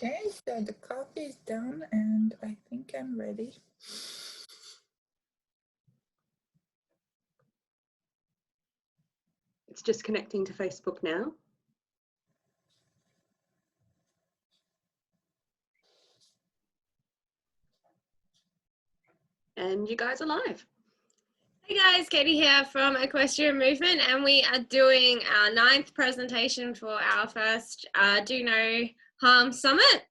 Okay, so the coffee is done and I think I'm ready. It's just connecting to Facebook now. And you guys are live. Hey guys, Katie here from Equestrian Movement, and we are doing our 9th presentation for our first Do No Harm Summit.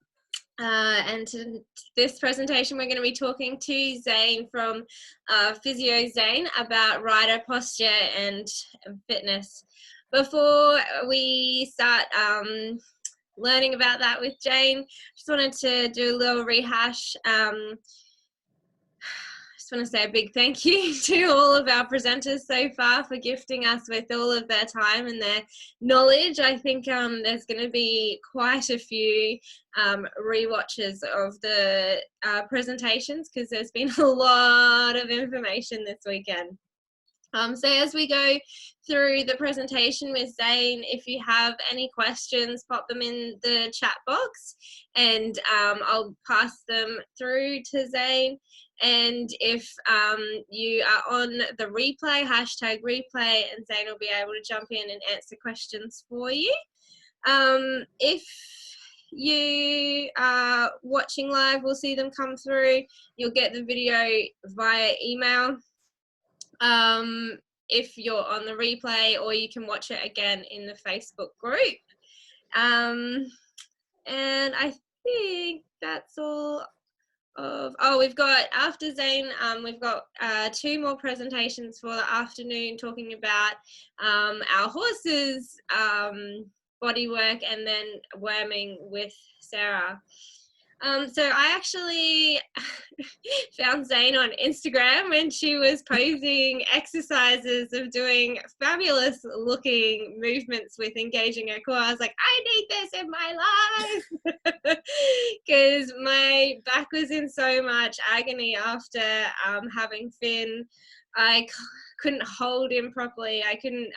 And to this presentation, we're going to be talking to Zane from Physio Zane about rider posture and fitness. Before we start learning about that with Jane, just wanted to do a little rehash. I want to say a big thank you to all of our presenters so far for gifting us with all of their time and their knowledge. I think there's going to be quite a few re-watches of the presentations because there's been a lot of information this weekend. So as we go through the presentation with Zane, if you have any questions, pop them in the chat box and I'll pass them through to Zane. And if you are on the replay, #replay, and Zane will be able to jump in and answer questions for you. If you are watching live, we'll see them come through. You'll get the video via email. If you're on the replay, or you can watch it again in the Facebook group. And I think that's all of, we've got, after Zane, we've got 2 more presentations for the afternoon talking about our horses, body work, and then worming with Sarah. So I actually found Zane on Instagram when she was posing exercises of doing fabulous looking movements with engaging her core. I was like, I need this in my life because my back was in so much agony after having Finn. I couldn't hold him properly. I couldn't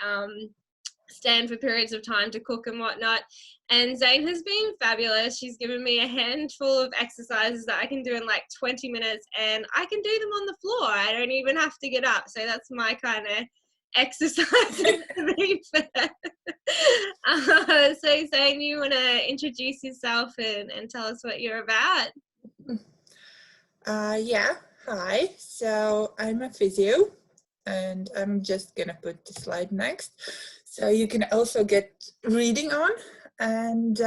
stand for periods of time to cook and whatnot. And Zane has been fabulous. She's given me a handful of exercises that I can do in like 20 minutes and I can do them on the floor. I don't even have to get up. So that's my kind of exercise to be fair. So Zane, you want to introduce yourself and tell us what you're about? Yeah, hi. So I'm a physio and I'm just gonna put the slide next. So you can also get reading on. And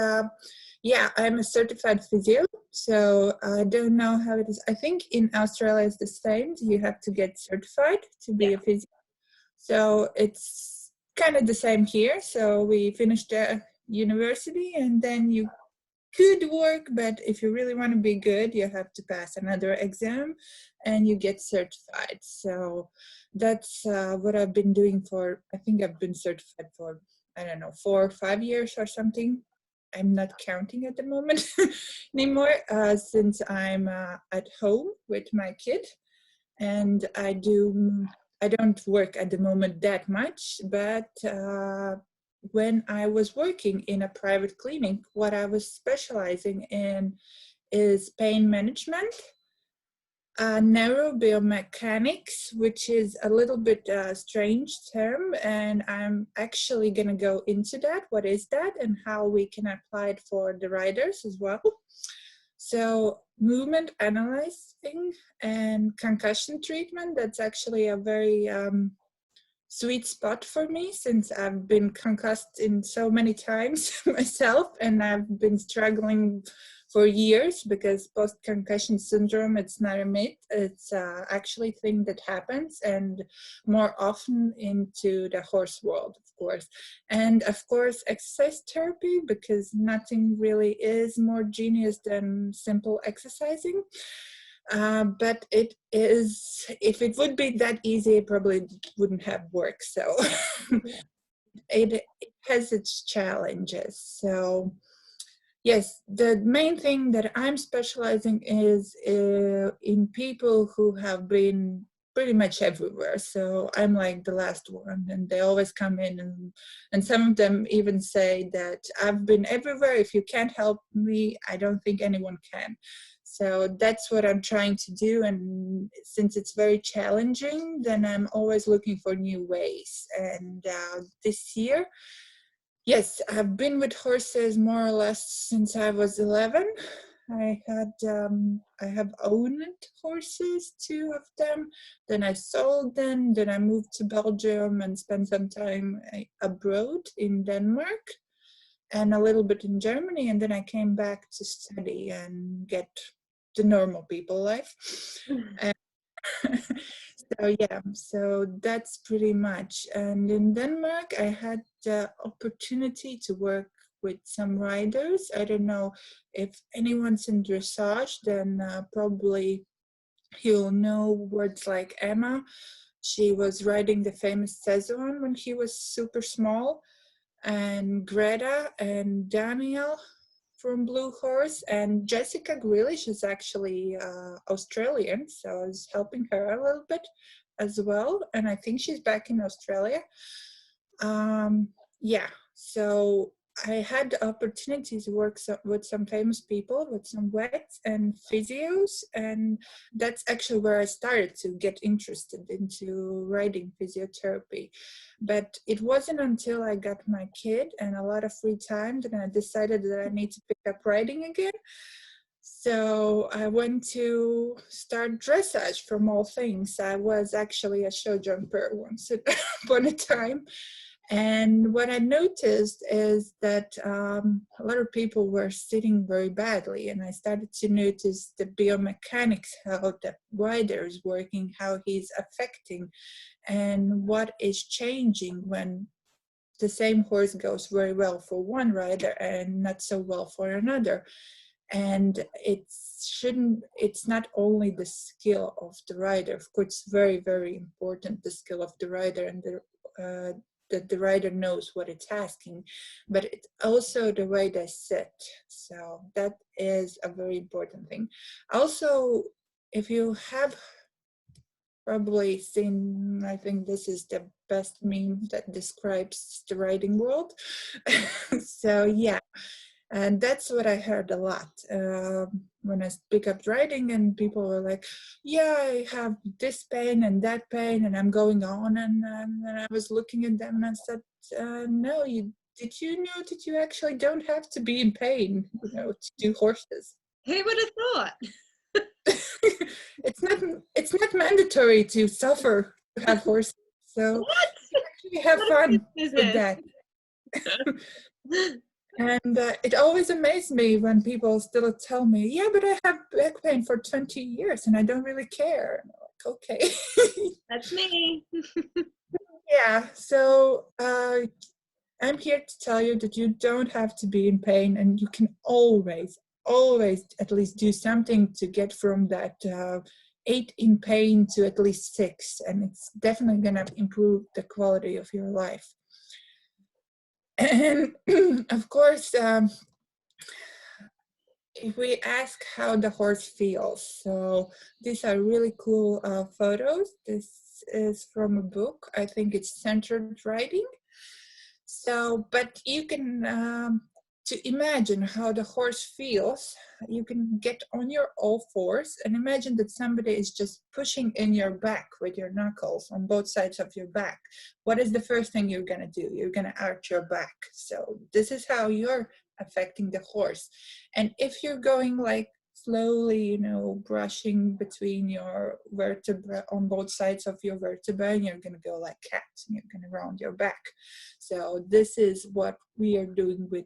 yeah, I'm a certified physio. So I don't know how it is. I think in Australia it's the same. You have to get certified to be a physio. So it's kind of the same here. So we finished the university and then you could work, but if you really want to be good, you have to pass another exam and you get certified. So that's what I've been doing for, I think I've been certified for, I don't know, 4 or 5 years or something. I'm not counting at the moment anymore since I'm at home with my kid. And I don't work at the moment that much, but when I was working in a private clinic, what I was specializing in is pain management, neurobiomechanics, which is a little bit strange term, and I'm actually going to go into that. What is that and how we can apply it for the riders as well. So movement analyzing and concussion treatment, that's actually a very sweet spot for me since I've been concussed in so many times myself, and I've been struggling for years because post-concussion syndrome, it's not a myth, it's actually a thing that happens, and more often into the horse world, of course. And of course, exercise therapy, because nothing really is more genius than simple exercising. But it is, if it would be that easy, it probably wouldn't have worked. So it has its challenges. So yes, the main thing that I'm specializing is in people who have been pretty much everywhere. So I'm like the last one, and they always come in, and some of them even say that I've been everywhere. If you can't help me, I don't think anyone can. So that's what I'm trying to do. And since it's very challenging, then I'm always looking for new ways. And this year, yes, I've been with horses more or less since I was 11. I have owned horses, 2 of them. Then I sold them. Then I moved to Belgium and spent some time abroad in Denmark and a little bit in Germany. And then I came back to study and get the normal people life. And so yeah, so that's pretty much. And in Denmark, I had the opportunity to work with some riders. I don't know if anyone's in dressage, then probably you'll know words like Emma. She was riding the famous Saison when he was super small, and Greta and Daniel from Blue Horse, and Jessica Grealish is actually Australian, so I was helping her a little bit as well, and I think she's back in Australia. Yeah, so I had the opportunity to work with some famous people, with some vets and physios, and that's actually where I started to get interested into riding physiotherapy. But it wasn't until I got my kid and a lot of free time that I decided that I need to pick up riding again. So I went to start dressage from all things. I was actually a show jumper once upon a time. And what I noticed is that a lot of people were sitting very badly, and I started to notice the biomechanics, how the rider is working, how he's affecting, and what is changing when the same horse goes very well for one rider and not so well for another. And it's not only the skill of the rider. Of course, it's very, very important, the skill of the rider, and that the rider knows what it's asking, but it's also the way they sit. So that is a very important thing. Also, if you have probably seen, I think this is the best meme that describes the riding world. So yeah, and that's what I heard a lot when I pick up riding, and people were like, yeah, I have this pain and that pain, and I'm going on. And I was looking at them and I said, no, did you know that you actually don't have to be in pain, to do horses? Who would have thought? It's not mandatory to suffer to have horses. So What? actually have fun with that. And it always amazed me when people still tell me, yeah, but I have back pain for 20 years and I don't really care. And I'm like, okay. That's me. Yeah, so I'm here to tell you that you don't have to be in pain, and you can always at least do something to get from that 8 in pain to at least 6. And it's definitely going to improve the quality of your life. And of course, if we ask how the horse feels, so these are really cool photos. This is from a book. I think it's Centered Riding. So, but you can, to imagine how the horse feels, you can get on your all fours and imagine that somebody is just pushing in your back with your knuckles on both sides of your back. What is the first thing you're going to do? You're going to arch your back. So this is how you're affecting the horse. And if you're going like slowly, brushing between your vertebra on both sides of your vertebra, and you're going to go like cats, and you're going to round your back. So this is what we are doing with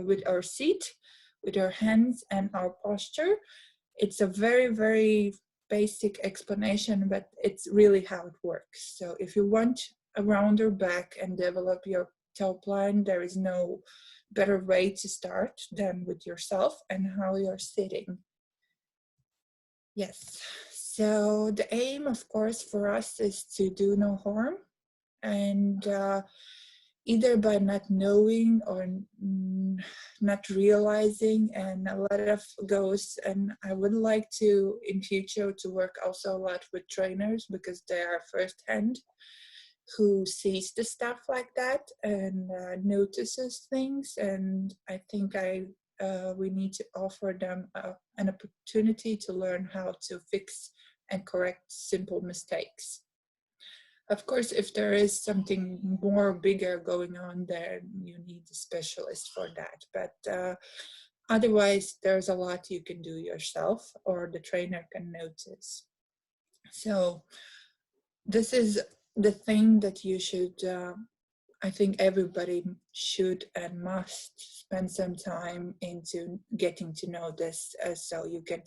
with our seat, with our hands and our posture. It's a very, very basic explanation, but it's really how it works. So if you want a rounder back and develop your top line, there is no better way to start than with yourself and how you're sitting. Yes, so the aim, of course, for us is to do no harm. And either by not knowing or not realizing, and a lot of goes. And I would like to in future to work also a lot with trainers, because they are firsthand who sees the stuff like that and notices things. And I think we need to offer them an opportunity to learn how to fix and correct simple mistakes. Of course, if there is something more bigger going on there, you need a specialist for that. But otherwise, there's a lot you can do yourself, or the trainer can notice. So this is the thing that you should, I think everybody should and must spend some time into getting to know this, so you can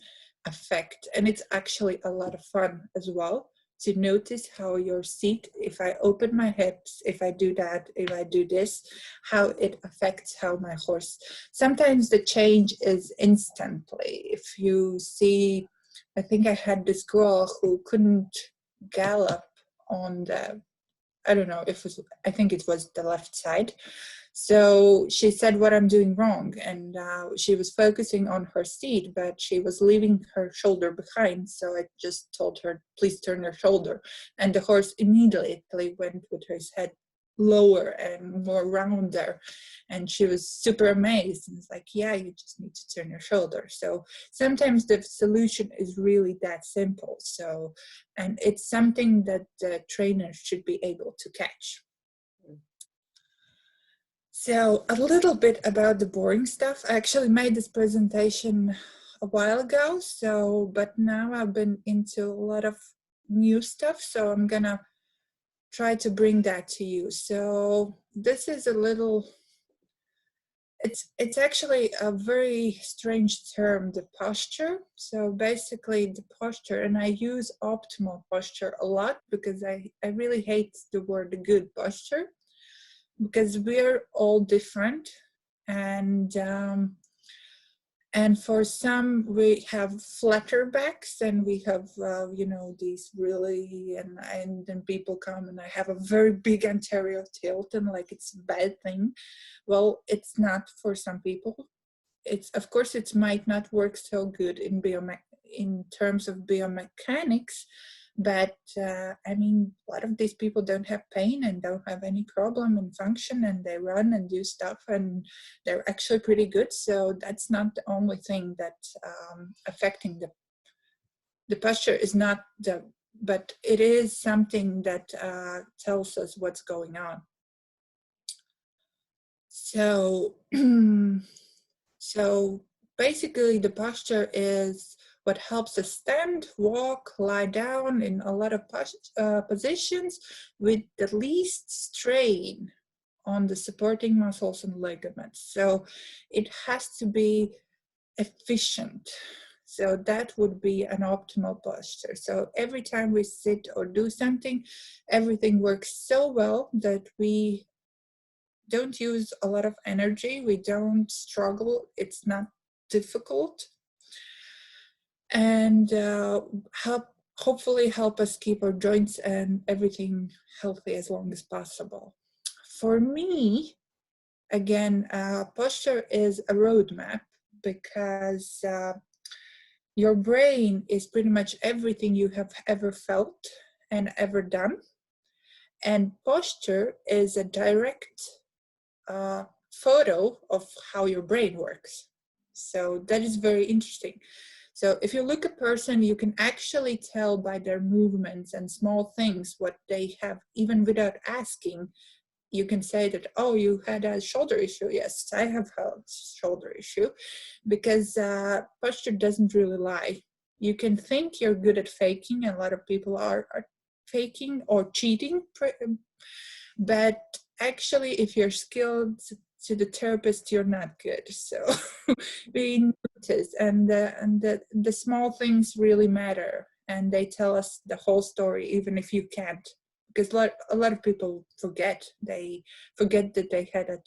affect. And it's actually a lot of fun as well to notice how your seat, if I open my hips, if I do that, if I do this, how it affects how my horse. Sometimes the change is instantly. If you see, I think I had this girl who couldn't gallop on the, I don't know if it was, I think it was the left side. So she said what I'm doing wrong, and she was focusing on her seat, but she was leaving her shoulder behind. So I just told her, please turn your shoulder. And the horse immediately went with his head lower and more rounder. And she was super amazed, and it's like, yeah, you just need to turn your shoulder. So sometimes the solution is really that simple. So, and it's something that the trainer should be able to catch. So a little bit about the boring stuff. I actually made this presentation a while ago, so, but now I've been into a lot of new stuff, so I'm gonna try to bring that to you. So this is a little, it's actually a very strange term, the posture. So basically the posture, and I use optimal posture a lot because I really hate the word good posture, because we're all different. And for some, we have flatter backs, and we have, you know, these really, and then people come and I have a very big anterior tilt, and like it's a bad thing. Well, it's not for some people. It's, of course, it might not work so good in terms of biomechanics, but I mean, a lot of these people don't have pain and don't have any problem in function, and they run and do stuff, and they're actually pretty good. So that's not the only thing that's affecting the posture. Is not the, but it is something that tells us what's going on. So so basically the posture is what helps us stand, walk, lie down in a lot of positions with the least strain on the supporting muscles and ligaments. So it has to be efficient. So that would be an optimal posture. So every time we sit or do something, everything works so well that we don't use a lot of energy, we don't struggle, it's not difficult, and hopefully help us keep our joints and everything healthy as long as possible. For me, again, posture is a roadmap, because your brain is pretty much everything you have ever felt and ever done, and posture is a direct photo of how your brain works. So that is very interesting. So if you look at a person, you can actually tell by their movements and small things what they have, even without asking. You can say that, oh, you had a shoulder issue. Yes, I have a shoulder issue, because posture doesn't really lie. You can think you're good at faking, and a lot of people are faking or cheating, but actually, if you're skilled to the therapist, you're not good. So we notice, and the small things really matter, and they tell us the whole story, even if you can't. Because a lot of people forget. They forget that they had a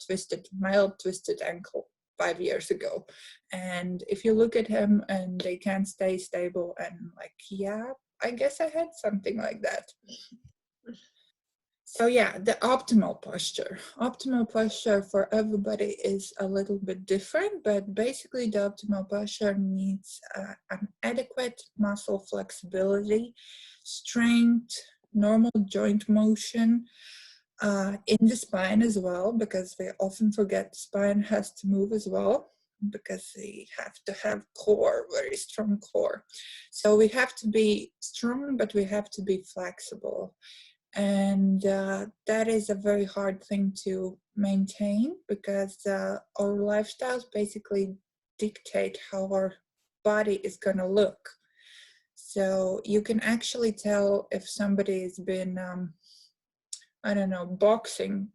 mild twisted ankle 5 years ago. And if you look at him and they can't stay stable, and like, yeah, I guess I had something like that. So yeah, the optimal posture. Optimal posture for everybody is a little bit different, but basically the optimal posture needs an adequate muscle flexibility, strength, normal joint motion in the spine as well, because we often forget the spine has to move as well, because we have to have core, very strong core. So we have to be strong, but we have to be flexible. And that is a very hard thing to maintain, because our lifestyles basically dictate how our body is going to look. So you can actually tell if somebody has been, I don't know, boxing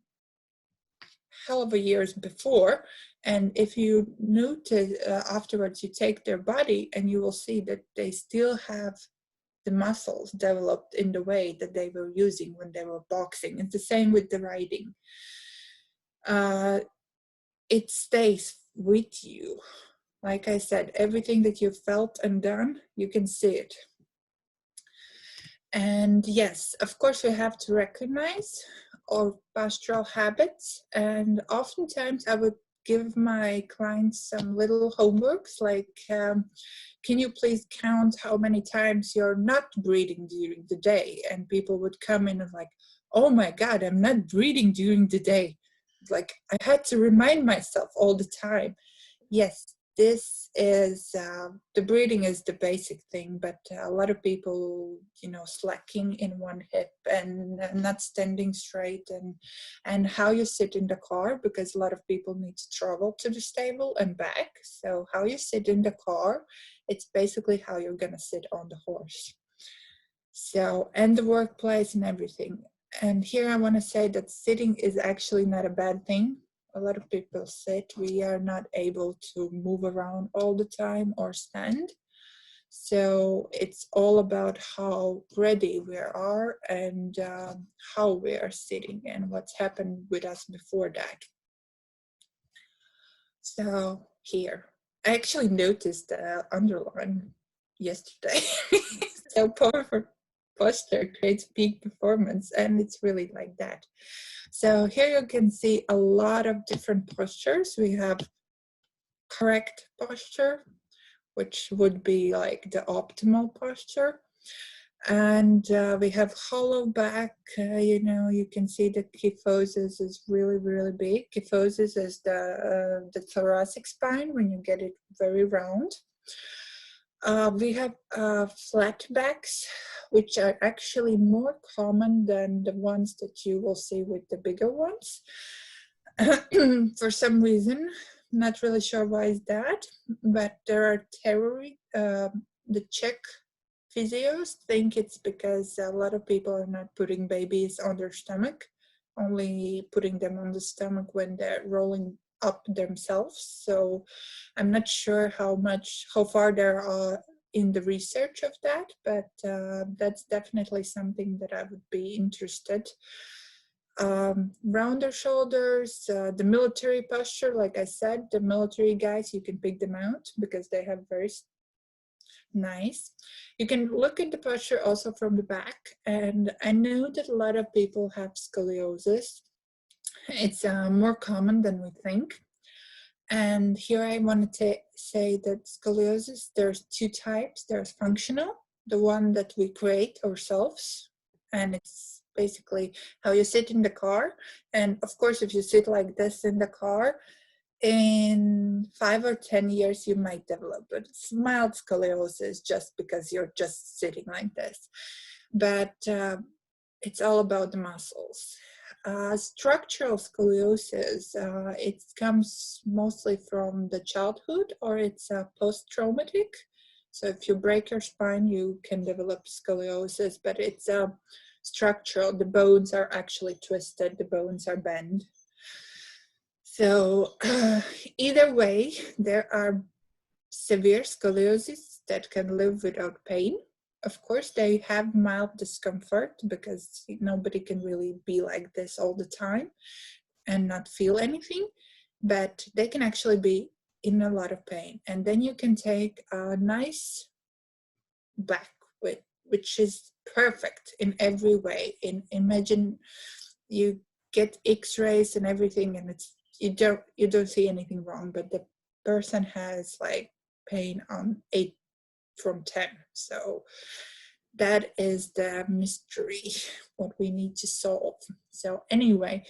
hell of a years before, and if you notice afterwards, you take their body and you will see that they still have the muscles developed in the way that they were using when they were boxing. It's the same with the riding. It stays with you. Like I said, everything that you felt and done, you can see it. And yes, of course, we have to recognize our postural habits. And oftentimes I would give my clients some little homeworks, like, can you please count how many times you're not breathing during the day? And people would come in and like, oh my God, I'm not breathing during the day. Like, I had to remind myself all the time. Yes, this is, the breathing is the basic thing, but a lot of people, you know, slacking in one hip and not standing straight, and how you sit in the car, because a lot of people need to travel to the stable and back. So how you sit in the car, it's basically how you're gonna sit on the horse. So, and the workplace and everything. And here I want to say that sitting is actually not a bad thing. A lot of people sit. We are not able to move around all the time or stand. So it's all about how ready we are, and how we are sitting and what's happened with us before that. So here, I actually noticed the underline yesterday. So powerful posture creates peak performance, and it's really like that. So here you can see a lot of different postures. We have correct posture, which would be like the optimal posture. And we have hollow back. You know, you can see the kyphosis is really, really big. Kyphosis is the thoracic spine when you get it very round. We have flat backs, which are actually more common than the ones that you will see with the bigger ones. For some reason, not really sure why is that, but there are theory. The Czech physios think it's because a lot of people are not putting babies on their stomach, only putting them on the stomach when they're rolling up themselves. So I'm not sure how far there are in the research of that, but that's definitely something that I would be interested. Rounder shoulders, the military posture, like I said, the military guys, you can pick them out because they have very nice. You can look at the posture also from the back, and I know that a lot of people have scoliosis. It's more common than we think. And here I want to say that scoliosis, there's two types. There's functional, the one that we create ourselves, and it's basically how you sit in the car. And of course, if you sit like this in the car, in 5 or 10 years, you might develop it. It's mild scoliosis just because you're just sitting like this. But it's all about the muscles. Structural scoliosis, it comes mostly from the childhood, or it's post-traumatic. So if you break your spine, you can develop scoliosis, but it's structural. The bones are actually twisted, the bones are bent. So either way, there are severe scoliosis that can live without pain. Of course, they have mild discomfort because nobody can really be like this all the time and not feel anything, but they can actually be in a lot of pain. And then you can take a nice back width, which is perfect in every way. Imagine you get X-rays and everything, and it's you don't see anything wrong, but the person has like pain on 8 from 10. So that is the mystery, what we need to solve. So anyway,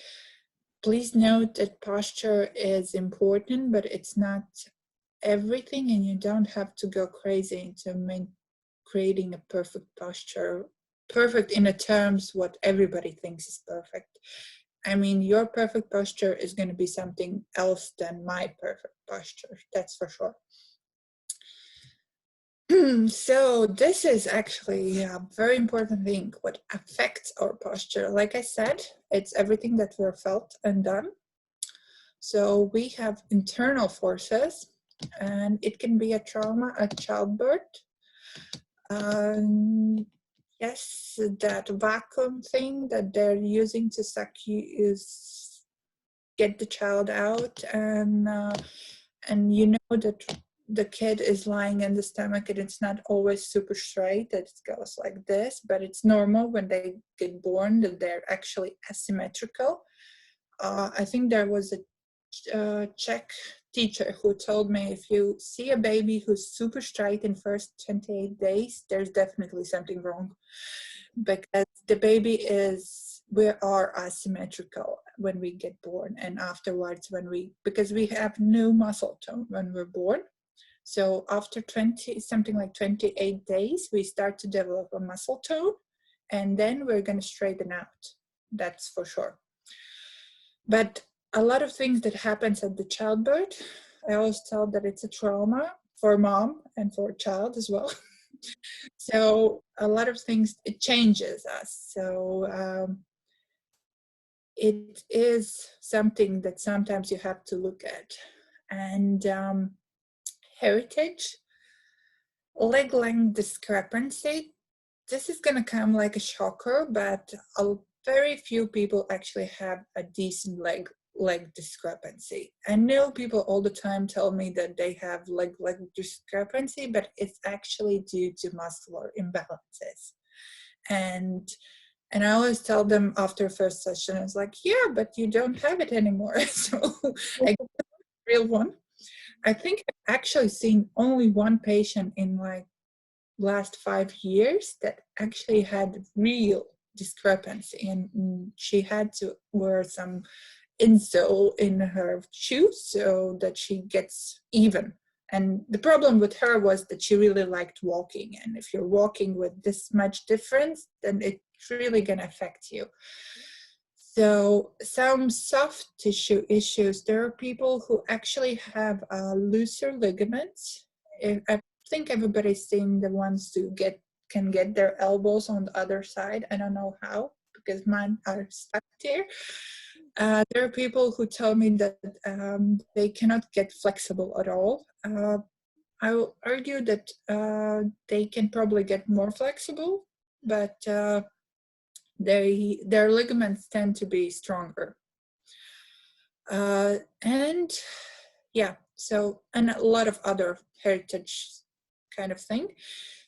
please note that posture is important, but it's not everything, and you don't have to go crazy into creating a perfect posture. Perfect in the terms what everybody thinks is perfect. I mean, your perfect posture is going to be something else than my perfect posture, that's for sure. So this is actually a very important thing, what affects our posture. Like I said, it's everything that we're felt and done. So we have internal forces, and it can be a trauma, a childbirth. Yes, that vacuum thing that they're using to suck you is get the child out, and you know that the kid is lying in the stomach and it's not always super straight, that it goes like this, but it's normal when they get born that they're actually asymmetrical. I think there was a Czech teacher who told me if you see a baby who's super straight in first 28 days, there's definitely something wrong, because the baby we are asymmetrical when we get born, and afterwards because we have no muscle tone when we're born. So after something like 28 days, we start to develop a muscle tone, and then we're going to straighten out. That's for sure. But a lot of things that happens at the childbirth, I always tell that it's a trauma for mom and for child as well. So a lot of things, it changes us. So it is something that sometimes you have to look at. And heritage, leg length discrepancy, this is going to come like a shocker, but very few people actually have a decent leg discrepancy. I know people all the time tell me that they have leg discrepancy, but it's actually due to muscular imbalances. And I always tell them after first session, it's like, yeah, but you don't have it anymore. So I get the real one. I think I've actually seen only one patient in like last 5 years that actually had real discrepancy, and she had to wear some insole in her shoes so that she gets even. And the problem with her was that she really liked walking, and if you're walking with this much difference, then it's really going to affect you. So some soft tissue issues, there are people who actually have looser ligaments. I think everybody's seen the ones who can get their elbows on the other side. I don't know how, because mine are stuck here. There are people who tell me that they cannot get flexible at all. I will argue that they can probably get more flexible, but their ligaments tend to be stronger. And yeah, so, and a lot of other heritage kind of thing.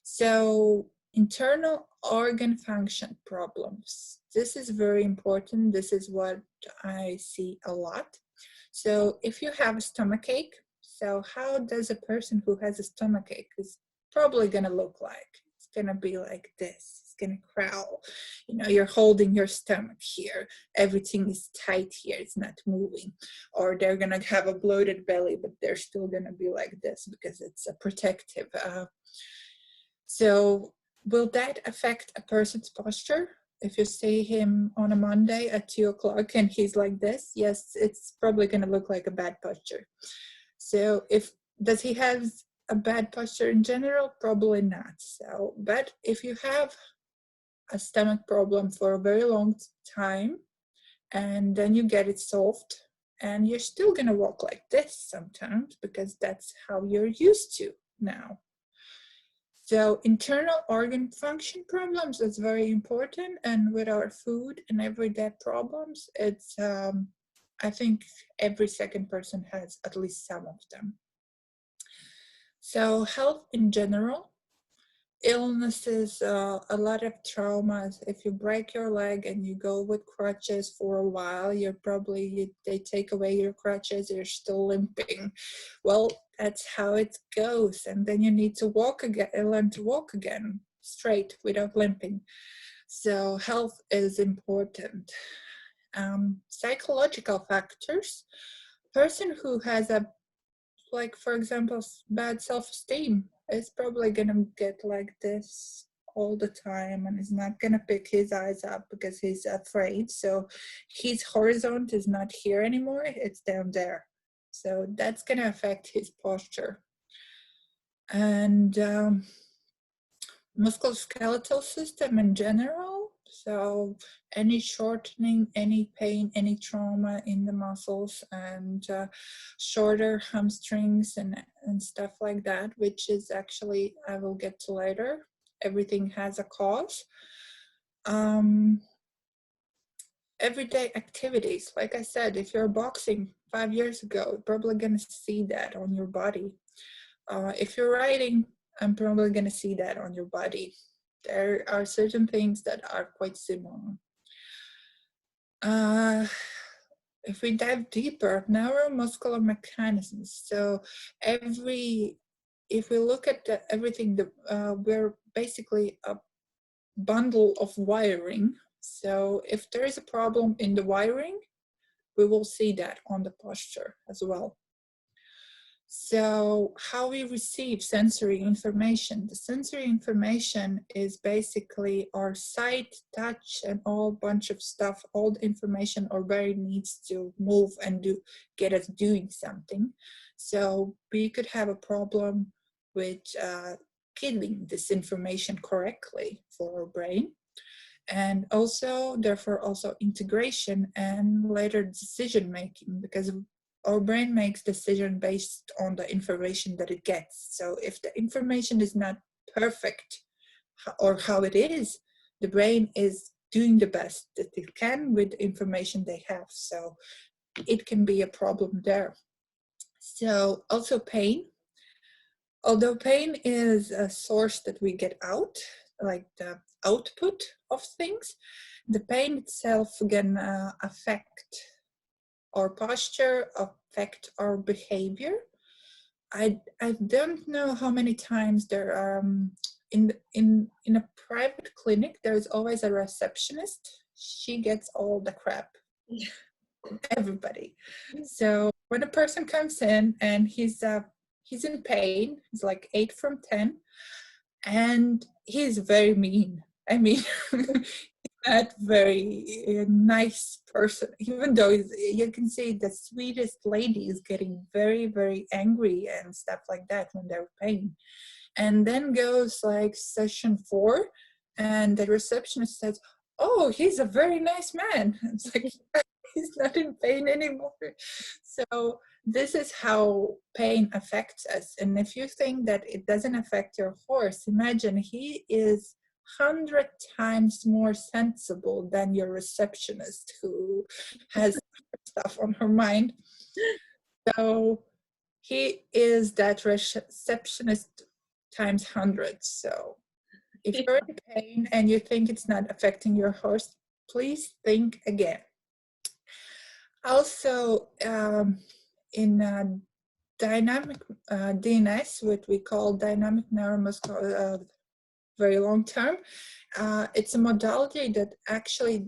So internal organ function problems. This is very important. This is what I see a lot. So if you have a stomach ache, so how does a person who has a stomach ache is probably going to look like? It's going to be like this. It's going to growl. You know, you're holding your stomach here. Everything is tight here. It's not moving. Or they're going to have a bloated belly, but they're still going to be like this because it's a protective. So will that affect a person's posture? If you see him on a Monday at 2 o'clock and he's like this, yes, it's probably going to look like a bad posture. So does he have a bad posture in general? Probably not. So, but if you have a stomach problem for a very long time and then you get it solved, and you're still going to walk like this sometimes because that's how you're used to now. So internal organ function problems is very important, and with our food and everyday problems, it's I think every second person has at least some of them. So health in general, illnesses, a lot of traumas. If you break your leg and you go with crutches for a while, they take away your crutches, you're still limping. Well, that's how it goes. And then you need to walk again, learn to walk again straight without limping. So health is important. Psychological factors. Person who has like for example, bad self-esteem is probably gonna get like this all the time and is not gonna pick his eyes up because he's afraid. So his horizon is not here anymore, it's down there. So that's gonna affect his posture. And musculoskeletal system in general. So any shortening, any pain, any trauma in the muscles, and shorter hamstrings and stuff like that, which is actually, I will get to later. Everything has a cause. Everyday activities, like I said, if you're boxing 5 years ago, you're probably gonna see that on your body. If you're riding, I'm probably going to see that on your body. There are certain things that are quite similar. If we dive deeper, neuromuscular mechanisms. So if we look at everything, we're basically a bundle of wiring. So if there is a problem in the wiring, we will see that on the posture as well. So how we receive sensory information. The sensory information is basically our sight, touch, and all bunch of stuff, all the information our brain needs to move and get us doing something. So we could have a problem with killing this information correctly for our brain. And also, therefore, also integration and later decision making, because our brain makes decision based on the information that it gets. So if the information is not perfect or how it is, the brain is doing the best that it can with the information they have. So it can be a problem there. So also pain. Although pain is a source that we get out, like the output of things, the pain itself can affect our posture, affect our behavior. I don't know how many times there are in a private clinic, there's always a receptionist. She gets all the crap. Everybody. So when a person comes in and he's in pain, he's like 8 from 10, and he's very mean. I mean, not very nice person, even though you can see the sweetest lady is getting very, very angry and stuff like that when they're pain. And then goes like session 4, and the receptionist says, "Oh, he's a very nice man." It's like, he's not in pain anymore. So this is how pain affects us. And if you think that it doesn't affect your horse, imagine he is 100 times more sensible than your receptionist who has stuff on her mind. So he is that receptionist times 100. So if you're in pain and you think it's not affecting your horse, please think again. Also, in dynamic DNS, what we call dynamic neuromuscular, very long term, it's a modality that actually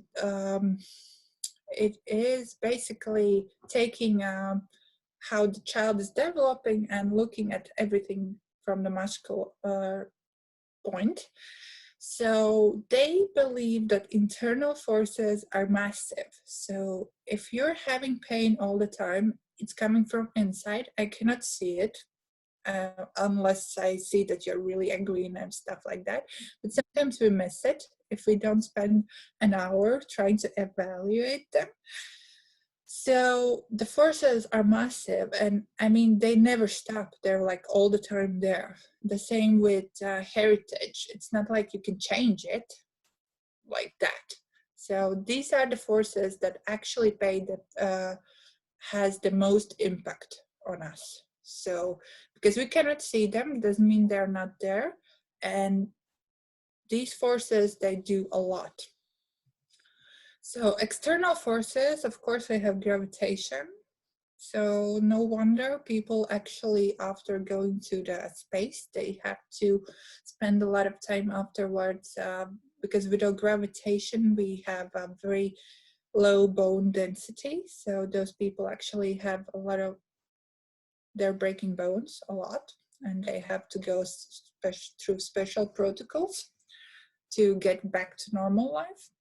it is basically taking how the child is developing and looking at everything from the muscular point. So they believe that internal forces are massive. So if you're having pain all the time, it's coming from inside. I cannot see it unless I see that you're really angry and stuff like that. But sometimes we miss it if we don't spend an hour trying to evaluate them. So the forces are massive, and I mean, they never stop. They're like all the time there. The same with heritage. It's not like you can change it like that. So these are the forces that actually has the most impact on us. So because we cannot see them, doesn't mean they're not there. And these forces, they do a lot. So external forces, of course, they have gravitation. So no wonder people actually, after going to the space, they have to spend a lot of time afterwards, because without gravitation, we have a very low bone density. So those people actually have a lot of, they're breaking bones a lot, and they have to go through special protocols to get back to normal life.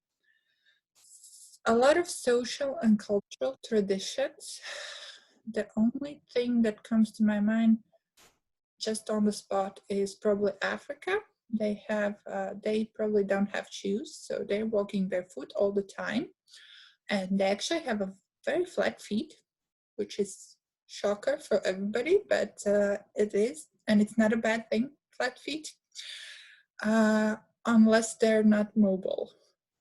A lot of social and cultural traditions. The only thing that comes to my mind just on the spot is probably Africa. They have, they probably don't have shoes, so they're walking barefoot all the time. And they actually have a very flat feet, which is shocker for everybody, but it is, and it's not a bad thing, flat feet, unless they're not mobile.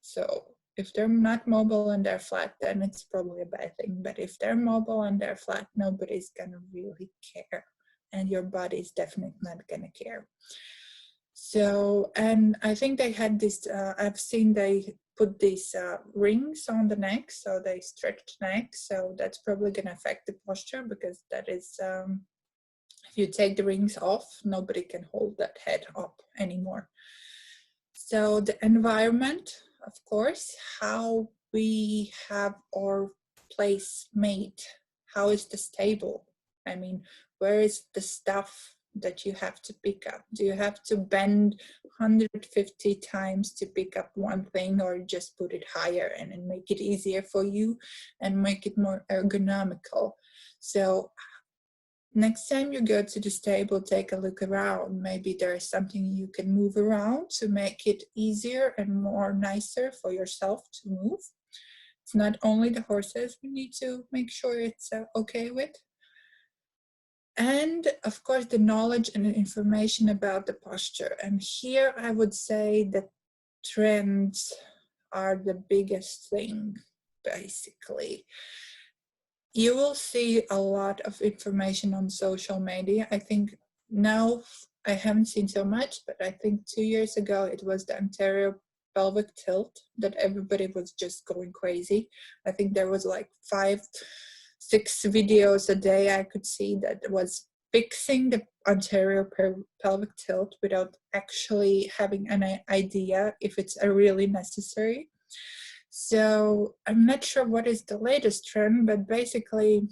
So if they're not mobile and they're flat, then it's probably a bad thing. But if they're mobile and they're flat, nobody's gonna really care. And your body's definitely not gonna care. So, and I think they had this, I've seen they put these rings on the neck, so they stretch the neck. So that's probably gonna affect the posture, because that is, if you take the rings off, nobody can hold that head up anymore. So the environment, of course, how we have our place made, how is the stable? I mean, where is the stuff that you have to pick up? Do you have to bend 150 times to pick up one thing, or just put it higher and then make it easier for you and make it more ergonomical? So next time you go to the stable, take a look around. Maybe there is something you can move around to make it easier and more nicer for yourself to move. It's not only the horses we need to make sure it's okay with. And of course, the knowledge and information about the posture. And here I would say that trends are the biggest thing, basically. You will see a lot of information on social media. I think now I haven't seen so much, but I think 2 years ago it was the anterior pelvic tilt that everybody was just going crazy. I think there was like 5-6 videos a day I could see that was fixing the anterior pelvic tilt without actually having an idea if it's really necessary. So I'm not sure what is the latest trend, but basically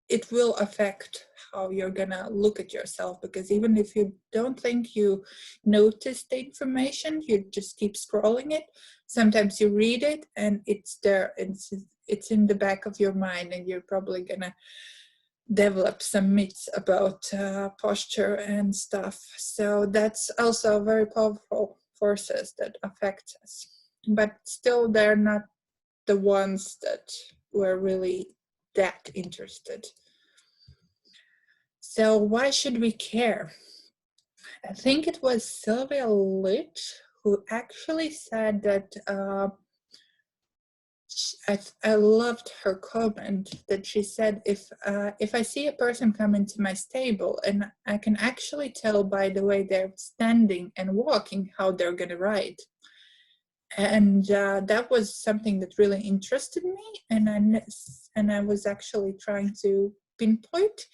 it will affect how you're gonna look at yourself, because even if you don't think you notice the information, you just keep scrolling it. Sometimes you read it and it's there, it's in the back of your mind, and you're probably gonna develop some myths about posture and stuff. So that's also very powerful forces that affect us, but still they're not the ones that were really that interested. So why should we care? I think it was Sylvia Litch who actually said that I loved her comment that she said, if I see a person come into my stable and I can actually tell by the way they're standing and walking how they're gonna ride. And that was something that really interested me, and I was actually trying to pinpoint,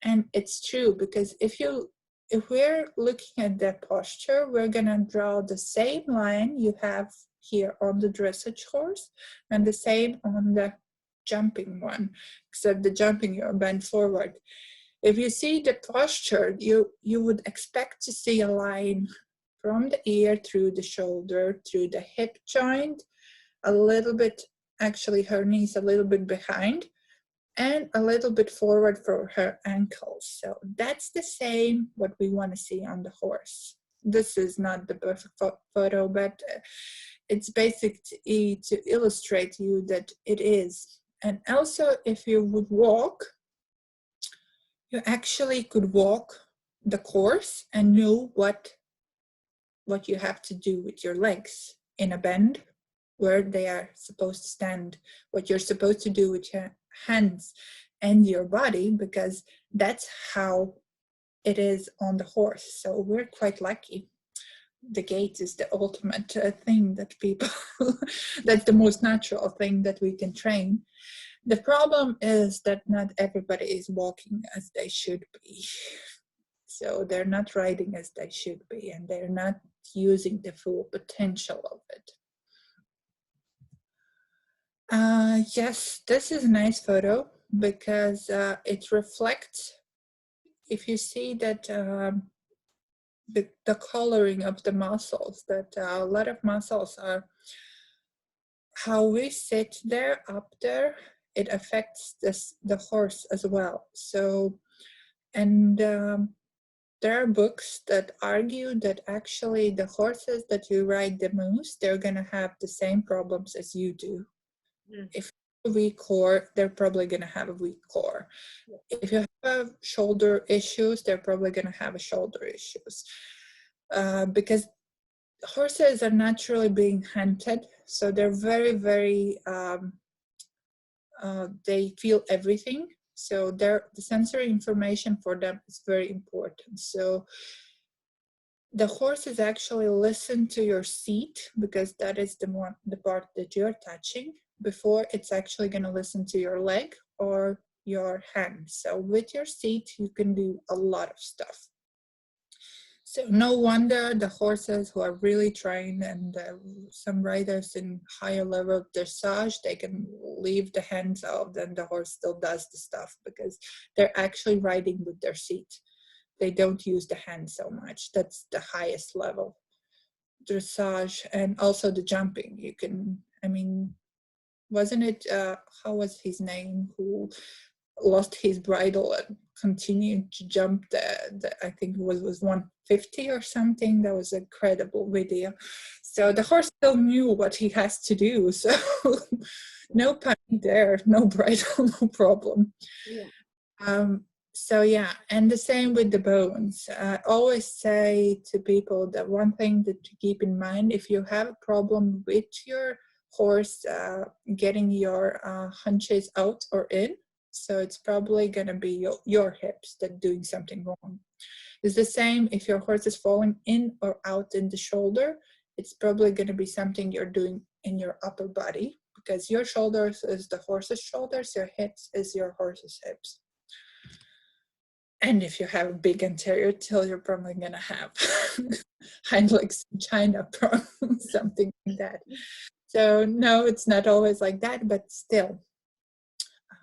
and it's true, because if we're looking at their posture, we're gonna draw the same line you have here on the dressage horse and the same on the jumping one, except the jumping you're bent forward. If you see the posture, you would expect to see a line from the ear through the shoulder, through the hip joint, a little bit, actually her knees a little bit behind, and a little bit forward for her ankles. So that's the same what we want to see on the horse. This is not the perfect photo, but it's basically to illustrate you that it is. And also, if you would walk, you actually could walk the course and know what you have to do with your legs in a bend, where they are supposed to stand, what you're supposed to do with your hands and your body, because that's how it is on the horse. So we're quite lucky. The gait is the ultimate thing that people, that's the most natural thing that we can train. The problem is that not everybody is walking as they should be. So they're not riding as they should be, and they're not using the full potential of it. Yes, this is a nice photo because it reflects, if you see that the coloring of the muscles, that a lot of muscles are, how we sit there, up there, it affects the horse as well. So, and there are books that argue that actually the horses that you ride the most, they're gonna have the same problems as you do. If you have a weak core, they're probably gonna have a weak core. If you have shoulder issues, they're probably gonna have shoulder issues. Because horses are naturally being hunted, so they're very, very, they feel everything. So the sensory information for them is very important. So the horses actually listen to your seat, because that is the part that you're touching, before it's actually going to listen to your leg or your hand. So with your seat, you can do a lot of stuff. So no wonder the horses who are really trained, and some riders in higher level dressage, they can leave the hands out and the horse still does the stuff, because they're actually riding with their seat. They don't use the hands so much. That's the highest level dressage. And also the jumping, you can, I mean, wasn't it, how was his name, who lost his bridle and continued to jump the I think it was 150 or something. That was an incredible video. So the horse still knew what he has to do. So no panic there, no bridle, no problem. Yeah. So yeah, and the same with the bones. I always say to people that one thing that to keep in mind, if you have a problem with your horse getting your hunches out or in, so it's probably going to be your hips that doing something wrong. It's the same if your horse is falling in or out in the shoulder, it's probably going to be something you're doing in your upper body, because your shoulders is the horse's shoulders, your hips is your horse's hips. And if you have a big anterior tail, you're probably going to have hind legs in China, something like that. So no, it's not always like that, but still.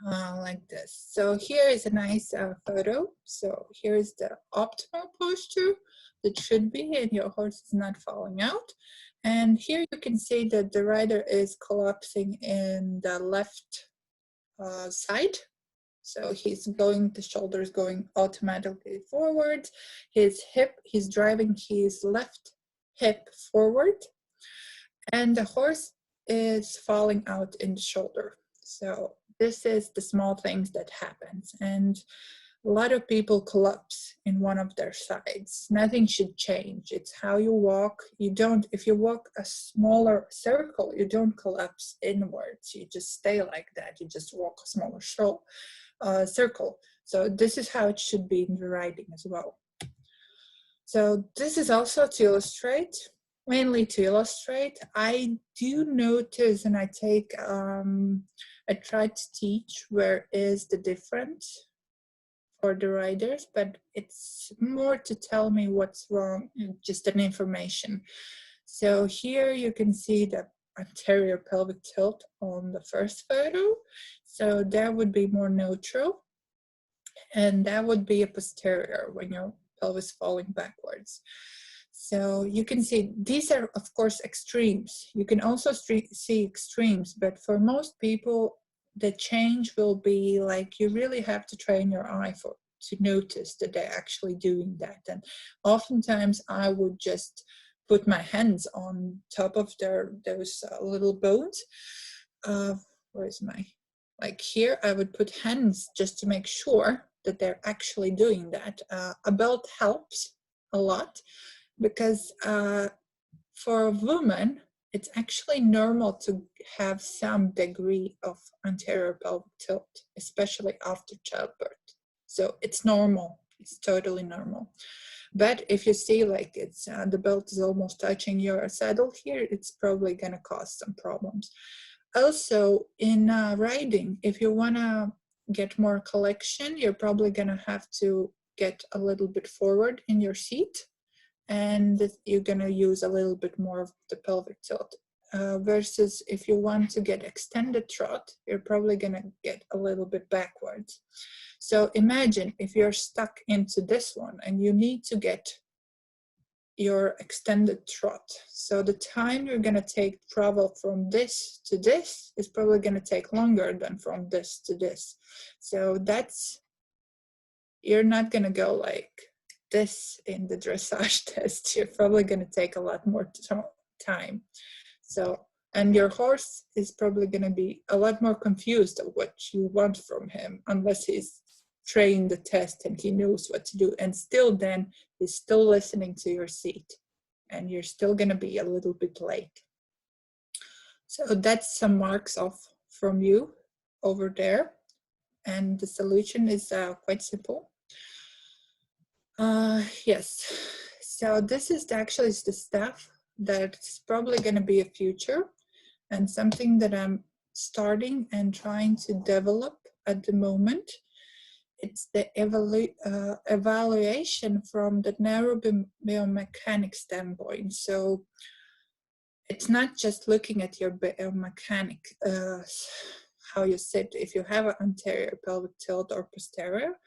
Like this. So here is a nice photo. So here is the optimal posture that should be, and your horse is not falling out. And here you can see that the rider is collapsing in the left side. So he's going, the shoulders going automatically forward. His hip, he's driving his left hip forward, and the horse is falling out in the shoulder. So this is the small things that happens, and a lot of people collapse in one of their sides. Nothing should change. It's how you walk. You don't, if you walk a smaller circle, you don't collapse inwards. You just stay like that. You just walk a smaller circle. So this is how it should be in the riding as well. So this is also to illustrate, mainly to illustrate. I do notice, and I take, I try to teach where is the difference for the riders, but it's more to tell me what's wrong, just an information. So here you can see the anterior pelvic tilt on the first photo. So that would be more neutral, and that would be a posterior when your pelvis falling backwards. So you can see these are, of course, extremes. You can also see extremes, but for most people, the change will be like, you really have to train your eye to notice that they're actually doing that. And oftentimes I would just put my hands on top of those little bones. Where is my, like here, I would put hands just to make sure that they're actually doing that. A belt helps a lot, because for a woman, it's actually normal to have some degree of anterior pelvic tilt, especially after childbirth. So it's normal. It's totally normal. But if you see like it's the belt is almost touching your saddle here, it's probably going to cause some problems. Also, in riding, if you want to get more collection, you're probably going to have to get a little bit forward in your seat, and you're going to use a little bit more of the pelvic tilt. Versus if you want to get extended trot, you're probably going to get a little bit backwards. So imagine if you're stuck into this one and you need to get your extended trot. So the time you're going to take travel from this to this is probably going to take longer than from this to this. So that's, you're not going to go like this in the dressage test. You're probably going to take a lot more time. So, and your horse is probably going to be a lot more confused of what you want from him, unless he's trained the test and he knows what to do. And still then, he's still listening to your seat, and you're still going to be a little bit late. So that's some marks off from you over there. And the solution is quite simple. Yes, so this is actually the stuff that's probably going to be a future, and something that I'm starting and trying to develop at the moment. It's the evaluation from the neurobiomechanics standpoint. So it's not just looking at your biomechanic, how you sit, if you have an anterior pelvic tilt or posterior.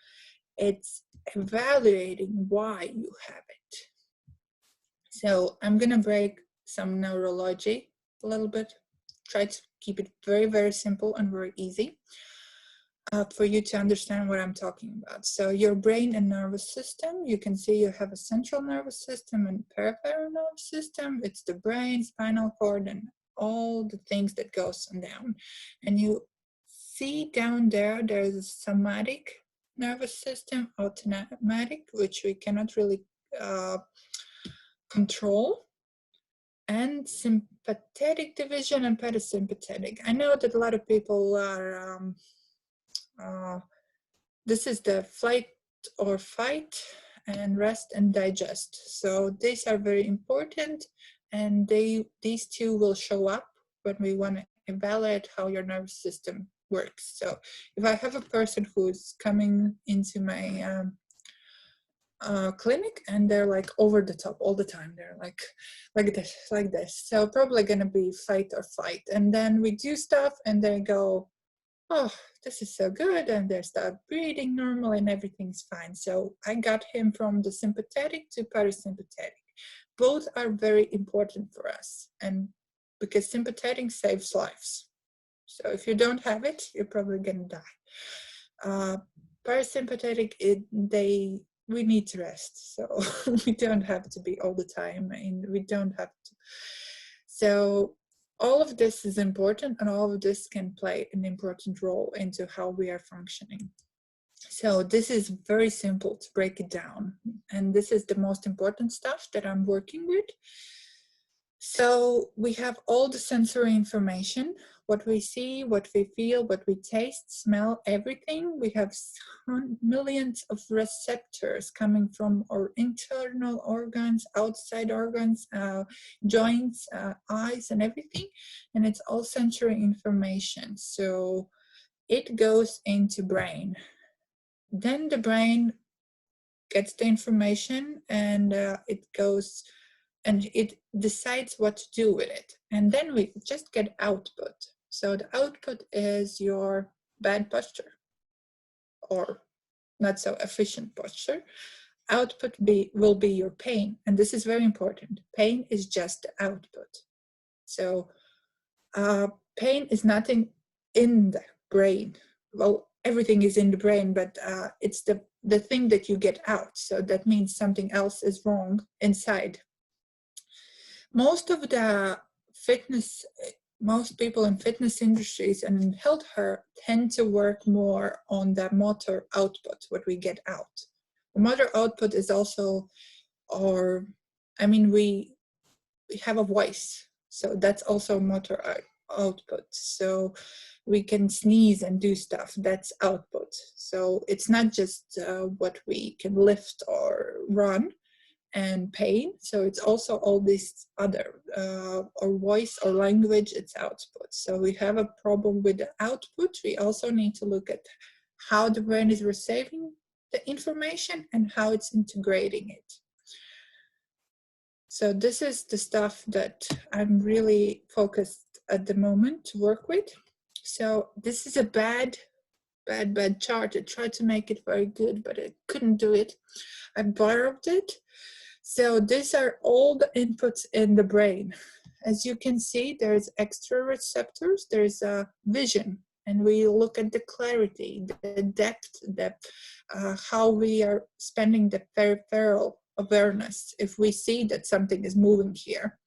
It's evaluating why you have it. So I'm going to break some neurology a little bit, try to keep it very, very simple and very easy for you to understand what I'm talking about. So your brain and nervous system, you can see you have a central nervous system and peripheral nervous system. It's the brain, spinal cord, and all the things that goes on down. And you see down there, there's a somatic nervous system, autonomic, which we cannot really control, and sympathetic division and parasympathetic. I know that a lot of people are, this is the flight or fight, and rest and digest. So these are very important, and these two will show up when we want to evaluate how your nervous system works. So if I have a person who's coming into my clinic and they're like over the top all the time, they're like this, like this, so probably gonna be fight or flight. And then we do stuff and they go, oh, this is so good, and they start breathing normally and everything's fine. So I got him from the sympathetic to parasympathetic. Both are very important for us, and because sympathetic saves lives. So if you don't have it, you're probably gonna die. Parasympathetic, we need to rest, so we don't have to be all the time, and we don't have to. So all of this is important, and all of this can play an important role into how we are functioning. So this is very simple to break it down, and this is the most important stuff that I'm working with. So we have all the sensory information, what we see, what we feel, what we taste, smell, everything. We have millions of receptors coming from our internal organs, outside organs, joints, eyes, and everything. And it's all sensory information. So it goes into brain. Then the brain gets the information, and it goes and it decides what to do with it. And then we just get output. So the output is your bad posture or not so efficient posture. Output will be your pain. And this is very important. Pain is just the output. So pain is nothing in the brain. Well, everything is in the brain, but it's the thing that you get out. So that means something else is wrong inside. Most people in fitness industries and in health tend to work more on the motor output, what we get out. The motor output is also, we have a voice, so that's also motor output. So we can sneeze and do stuff, that's output. So it's not just what we can lift or run and pain. So it's also all this other, or voice or language, it's output. So we have a problem with the output. We also need to look at how the brain is receiving the information and how it's integrating it. So this is the stuff that I'm really focused at the moment to work with. So this is a bad chart. I tried to make it very good, but I couldn't do it. I borrowed it. So these are all the inputs in the brain. As you can see, there's extra receptors, there's a vision, and we look at the clarity, the depth, how we are spending the peripheral awareness if we see that something is moving here.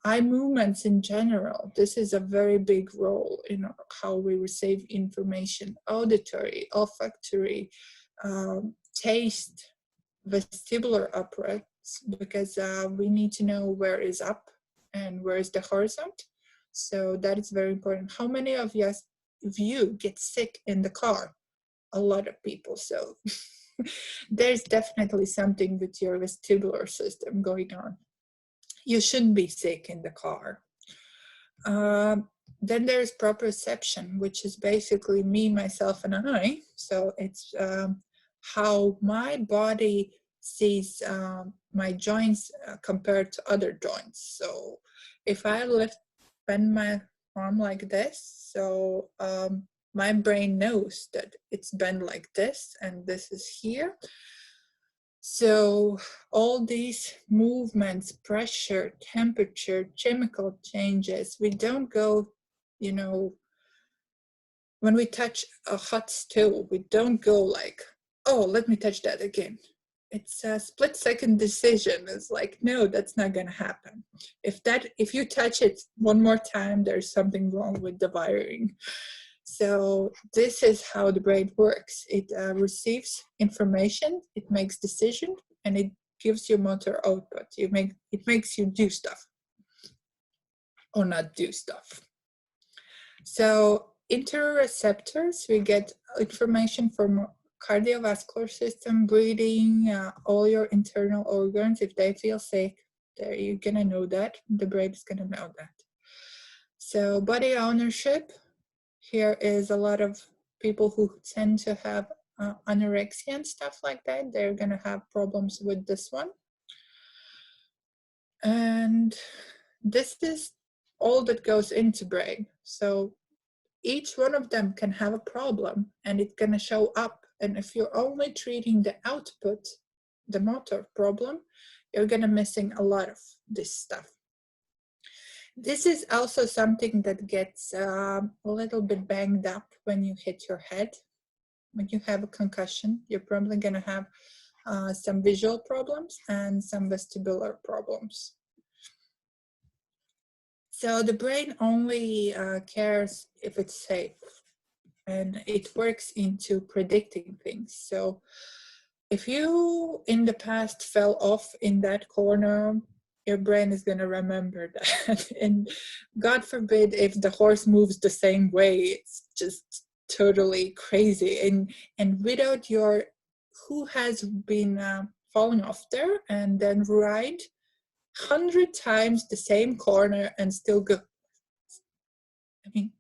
Eye movements in general, this is a very big role in how we receive information. Auditory, olfactory, taste, vestibular apparatus, because we need to know where is up and where is the horizon. So that is very important. How many of you get sick in the car? A lot of people. So there's definitely something with your vestibular system going on. You shouldn't be sick in the car. Then there's proprioception, which is basically me, myself, and I. So it's how my body sees my joints compared to other joints. So if I bend my arm like this, so my brain knows that it's bent like this, and this is here. So all these movements, pressure, temperature, chemical changes, we don't go, you know, when we touch a hot stove, we don't go like, oh, let me touch that again. It's a split-second decision. It's like, no, that's not going to happen. If you touch it one more time, there's something wrong with the wiring. So this is how the brain works. It receives information, it makes decisions, and it gives you motor output. It makes you do stuff or not do stuff. So interoceptors, we get information from cardiovascular system, breathing, all your internal organs. If they feel sick, you're gonna know that. The brain is gonna know that. So body ownership. Here is a lot of people who tend to have anorexia and stuff like that. They're going to have problems with this one. And this is all that goes into brain. So each one of them can have a problem and it's going to show up. And if you're only treating the output, the motor problem, you're going to missing a lot of this stuff. This is also something that gets a little bit banged up when you hit your head. When you have a concussion, you're probably going to have some visual problems and some vestibular problems. So the brain only cares if it's safe, and it works into predicting things. So if you in the past fell off in that corner, your brain is going to remember that. And God forbid if the horse moves the same way, it's just totally crazy. And without who has been falling off there and then ride 100 times the same corner and still go. I mean,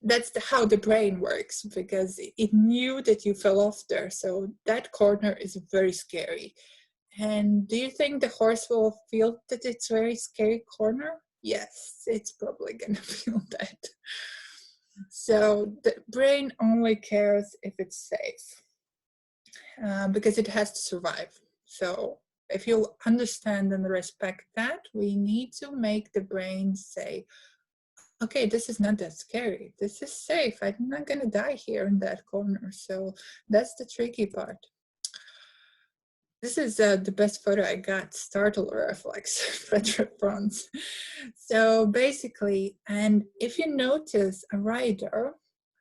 that's how the brain works, because it knew that you fell off there. So that corner is very scary. And do you think the horse will feel that it's a very scary corner? Yes, it's probably going to feel that. So the brain only cares if it's safe, because it has to survive. So if you understand and respect that, we need to make the brain say, okay, this is not that scary. This is safe. I'm not going to die here in that corner. So that's the tricky part. This is the best photo I got, startle reflex, retrofronts. So basically, and if you notice a rider,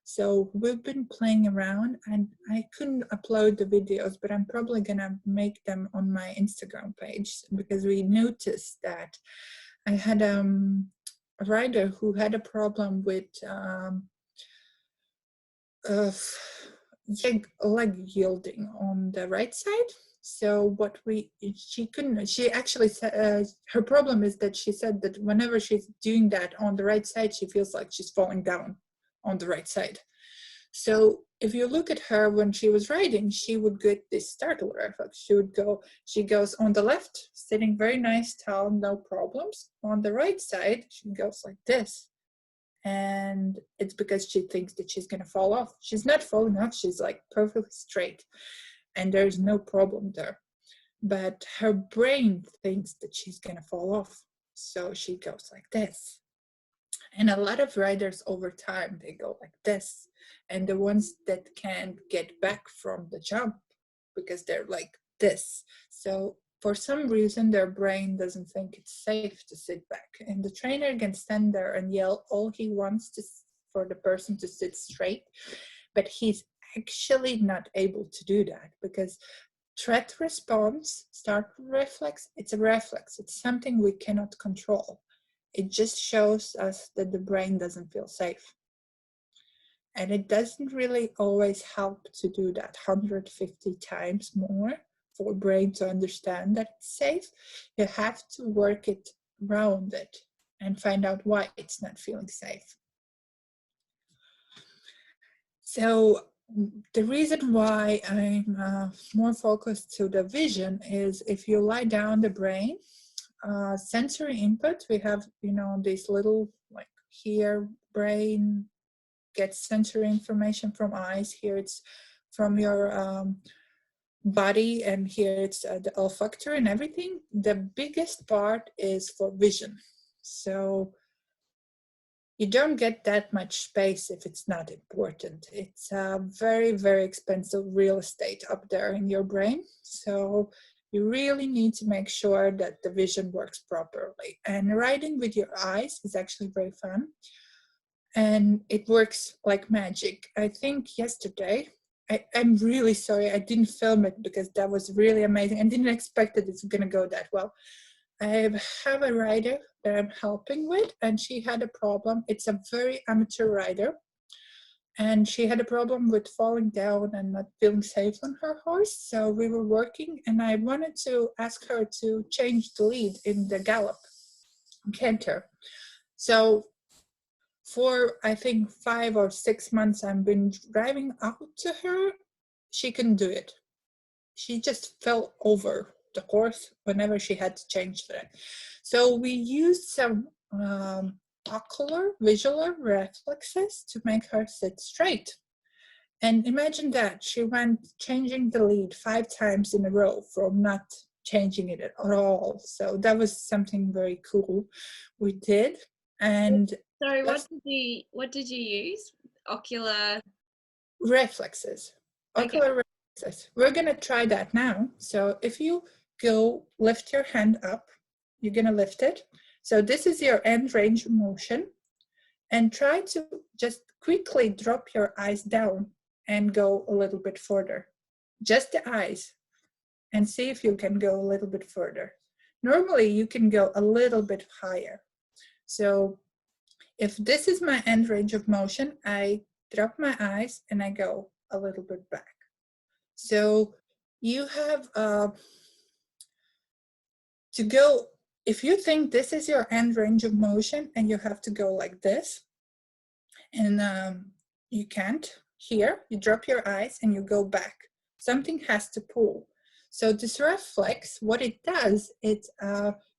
so we've been playing around and I couldn't upload the videos, but I'm probably gonna make them on my Instagram page, because we noticed that I had rider who had a problem with leg yielding on the right side. So she actually said, her problem is that she said that whenever she's doing that on the right side, she feels like she's falling down on the right side. So if you look at her when she was riding, she would get this startle reflex. She goes on the left, sitting very nice, tall, no problems. On the right side, she goes like this. And it's because she thinks that she's going to fall off. She's not falling off. She's like perfectly straight. And there's no problem there. But her brain thinks that she's going to fall off. So she goes like this. And a lot of riders over time, they go like this. And the ones that can't get back from the jump because they're like this. So for some reason, their brain doesn't think it's safe to sit back. And the trainer can stand there and yell all he wants for the person to sit straight. But he's actually not able to do that because threat response, start reflex, it's a reflex. It's something we cannot control. It just shows us that the brain doesn't feel safe. And it doesn't really always help to do that 150 times more for brain to understand that it's safe. You have to work it around it and find out why it's not feeling safe. So the reason why I'm more focused to the vision is if you lie down the brain, sensory input, we have, these little, like here, brain gets sensory information from eyes. Here it's from your body, and here it's the olfactory and everything. The biggest part is for vision. So you don't get that much space if it's not important. It's very, very expensive real estate up there in your brain. So you really need to make sure that the vision works properly. And riding with your eyes is actually very fun. And it works like magic. I think yesterday, I'm really sorry, I didn't film it because that was really amazing. I didn't expect that it's gonna go that well. I have a rider that I'm helping with, and she had a problem. It's a very amateur rider. And she had a problem with falling down and not feeling safe on her horse. So we were working, and I wanted to ask her to change the lead in the gallop, canter. So for, I think, 5 or 6 months, I've been driving out to her. She couldn't do it. She just fell over the horse whenever she had to change that. So we used some ocular, visual reflexes to make her sit straight. And imagine that, she went changing the lead 5 times in a row from not changing it at all. So that was something very cool we did. And sorry, what did you use? Ocular reflexes. Okay. Ocular reflexes. We're gonna try that now. So if you go lift your hand up, you're gonna lift it. So this is your end range of motion, and try to just quickly drop your eyes down and go a little bit further. Just the eyes, and see if you can go a little bit further. Normally you can go a little bit higher. So if this is my end range of motion, I drop my eyes and I go a little bit back. So you have to go, if you think this is your end range of motion and you have to go like this, and you can't, here, you drop your eyes and you go back. Something has to pull. So this reflex, what it does, it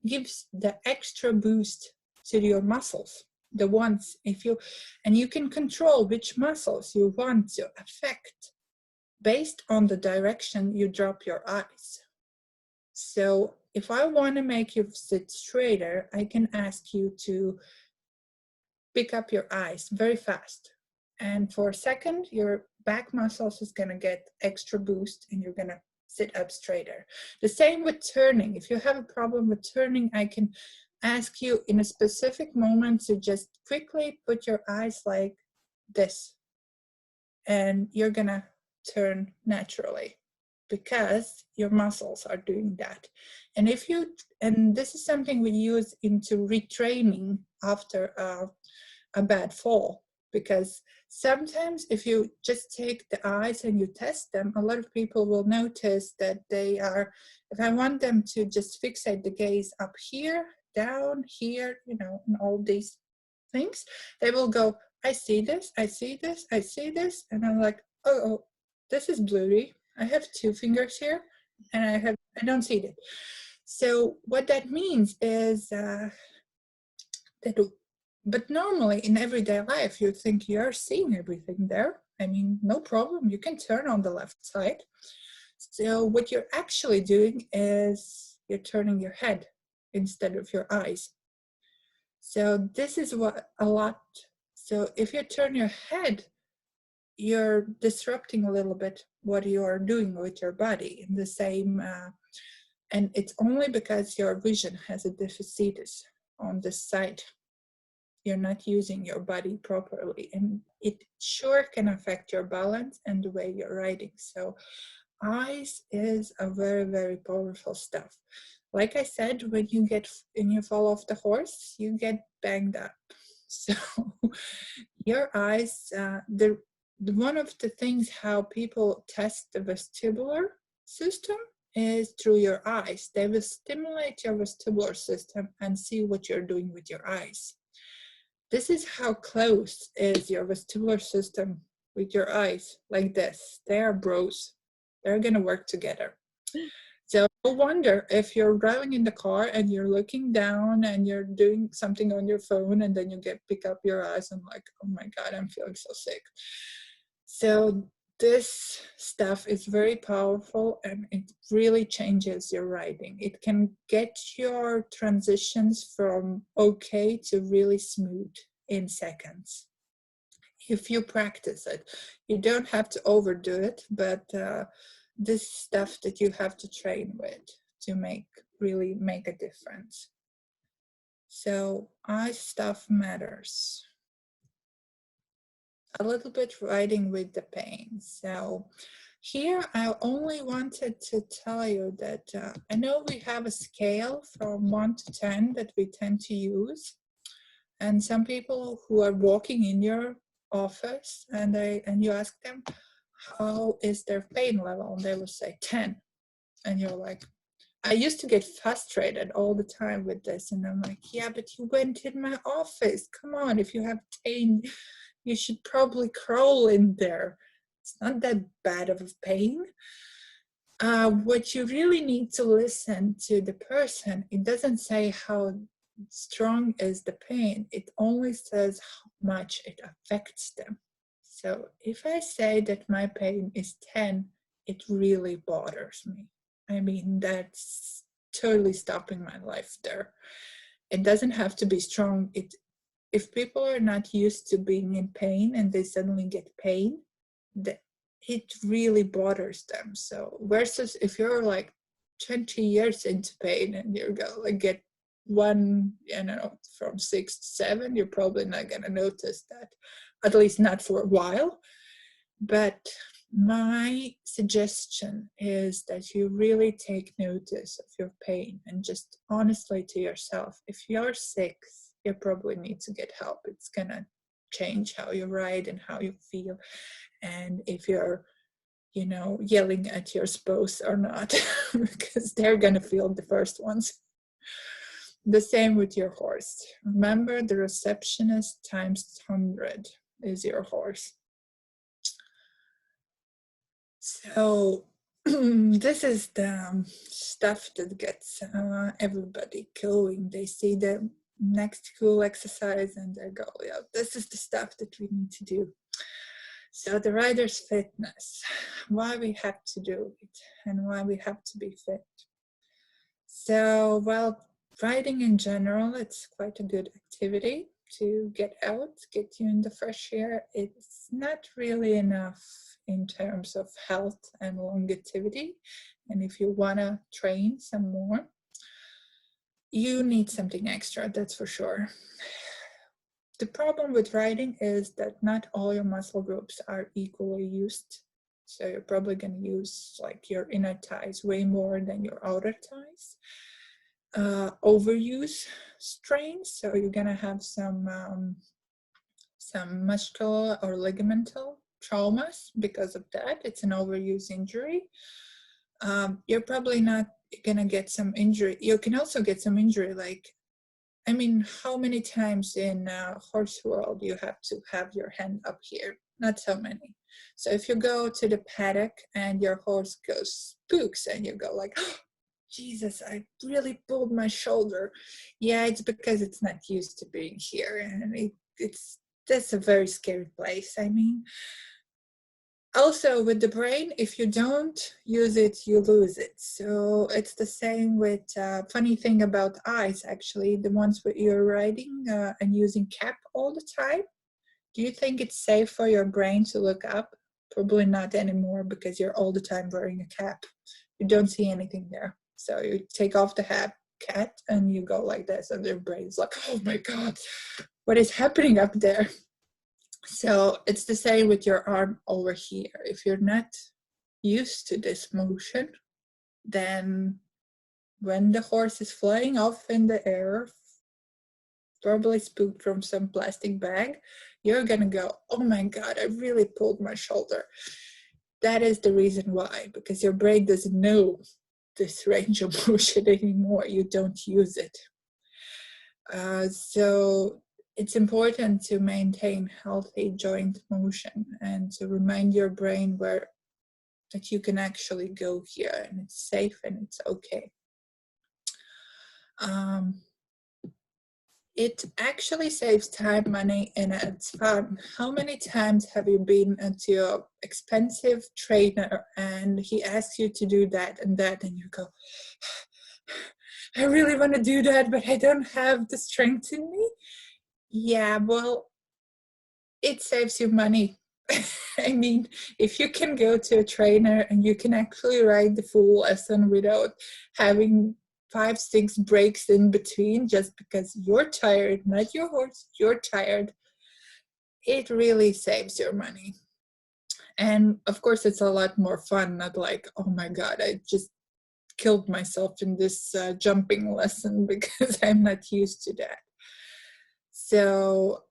gives the extra boost to your muscles. The ones, and you can control which muscles you want to affect based on the direction you drop your eyes. So if I want to make you sit straighter, I can ask you to pick up your eyes very fast. And for a second, your back muscles is going to get extra boost and you're going to sit up straighter. The same with turning. If you have a problem with turning, I can ask you in a specific moment to just quickly put your eyes like this, and you're gonna turn naturally. because your muscles are doing that. And this is something we use into retraining after a bad fall, because sometimes if you just take the eyes and you test them, a lot of people will notice that they are, if I want them to just fixate the gaze up here, down here, and all these things, they will go, I see this, I see this, I see this, and I'm like, oh, this is blurry. I have 2 fingers here, and I don't see it. So what that means is that, but normally in everyday life, you think you're seeing everything there. I mean, no problem. You can turn on the left side. So what you're actually doing is you're turning your head instead of your eyes. So this is what a lot. So if you turn your head, you're disrupting a little bit what you are doing with your body in the same, and it's only because your vision has a deficit on this side. You're not using your body properly, and it sure can affect your balance and the way you're riding. So eyes is a very, very powerful stuff. Like I said, when you fall off the horse, you get banged up. So your eyes, one of the things how people test the vestibular system is through your eyes. They will stimulate your vestibular system and see what you're doing with your eyes. This is how close is your vestibular system with your eyes, like this. They are bros. They're gonna work together. So no wonder if you're driving in the car and you're looking down and you're doing something on your phone and then you pick up your eyes and like, oh my God, I'm feeling so sick. So this stuff is very powerful and it really changes your riding. It can get your transitions from okay to really smooth in seconds. If you practice it, you don't have to overdo it, but this stuff that you have to train with to really make a difference. So eye stuff matters. A little bit riding with the pain. So here I only wanted to tell you that I know we have a scale from 1 to 10 that we tend to use. And some people who are walking in your office and you ask them, how is their pain level? And they will say 10. And you're like, I used to get frustrated all the time with this. And I'm like, yeah, but you went in my office. Come on, if you have pain, you should probably crawl in there. It's not that bad of a pain. What you really need to listen to the person. It doesn't say how strong is the pain. It only says how much it affects them. So if I say that my pain is 10, it really bothers me. I mean, that's totally stopping my life there. It doesn't have to be strong. If people are not used to being in pain and they suddenly get pain, it really bothers them. So versus if you're like 20 years into pain and you're gonna get one, from 6 to 7, you're probably not gonna notice that, at least not for a while. But my suggestion is that you really take notice of your pain and just honestly to yourself, if you're 6, you probably need to get help. It's gonna change how you ride and how you feel. And if you're, yelling at your spouse or not, because they're gonna feel the first ones. The same with your horse. Remember, the receptionist times 100 is your horse. So this is the stuff that gets everybody going. They see the next cool exercise and they go, yeah, this is the stuff that we need to do. So the rider's fitness, why we have to do it and why we have to be fit. So, well, riding in general, it's quite a good activity to get out, get you in the fresh air. It's not really enough in terms of health and longevity. And if you want to train some more, you need something extra, that's for sure. The problem with riding is that not all your muscle groups are equally used So you're probably going to use like your inner thighs way more than your outer thighs. Overuse strain, so you're going to have some muscular or ligamental traumas because of that. It's an overuse injury. You're probably not gonna get some injury. You can also get some injury, like, I mean, how many times in horse world you have to have your hand up here? Not so many. So if you go to the paddock and your horse goes spooks and you go like, oh, Jesus, I really pulled my shoulder. Yeah, it's because it's not used to being here, and that's a very scary place. I mean, also with the brain, if you don't use it, you lose it. So it's the same with funny thing about eyes, actually, the ones where you're riding and using cap all the time. Do you think it's safe for your brain to look up? Probably not anymore, because you're all the time wearing a cap. You don't see anything there. So you take off the cap and you go like this, and your brain's like, oh my God, what is happening up there? So it's the same with your arm over here. If you're not used to this motion, then when the horse is flying off in the air, probably spooked from some plastic bag, you're gonna go, oh my God, I really pulled my shoulder. That is the reason why, because your brain doesn't know this range of motion anymore. You don't use it. So it's important to maintain healthy joint motion and to remind your brain that you can actually go here and it's safe and it's okay. It actually saves time, money, and it's fun. How many times have you been to your expensive trainer and he asks you to do that, and you go, I really want to do that, but I don't have the strength in me? Yeah, well, it saves you money. I mean, if you can go to a trainer and you can actually ride the full lesson without having 5-6 breaks in between just because you're tired, not your horse, you're tired, it really saves your money. And of course, it's a lot more fun, not like, oh my God, I just killed myself in this jumping lesson because I'm not used to that. So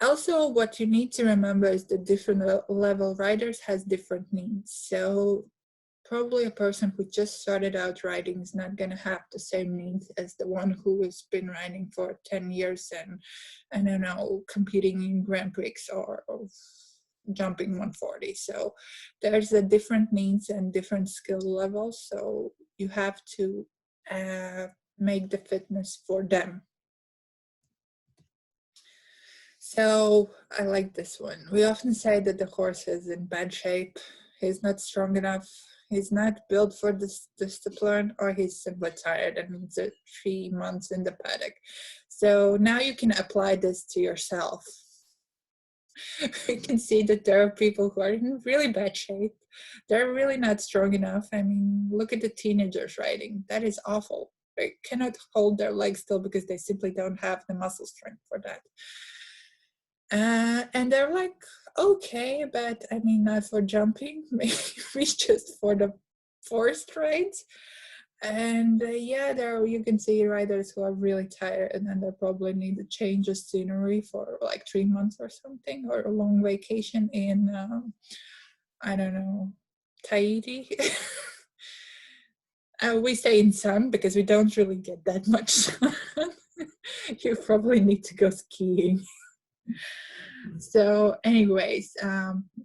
also, what you need to remember is that different level riders has different needs. So probably a person who just started out riding is not going to have the same needs as the one who has been riding for 10 years and I don't know, competing in Grand Prix or jumping 140. So there's a different needs and different skill levels. So you have to make the fitness for them. So I like this one. We often say that the horse is in bad shape. He's not strong enough. He's not built for this discipline, or he's simply tired and needs 3 months in the paddock. So now you can apply this to yourself. We can see that there are people who are in really bad shape. They're really not strong enough. I mean, look at the teenagers riding. That is awful. They cannot hold their legs still because they simply don't have the muscle strength for that. And they're like, okay, but I mean, not for jumping, maybe just for the forest rides. And yeah, there you can see riders who are really tired, and then they probably need to change of scenery for like 3 months or something, or a long vacation in, I don't know, Tahiti. We say in sun because we don't really get that much sun. You probably need to go skiing. So anyways,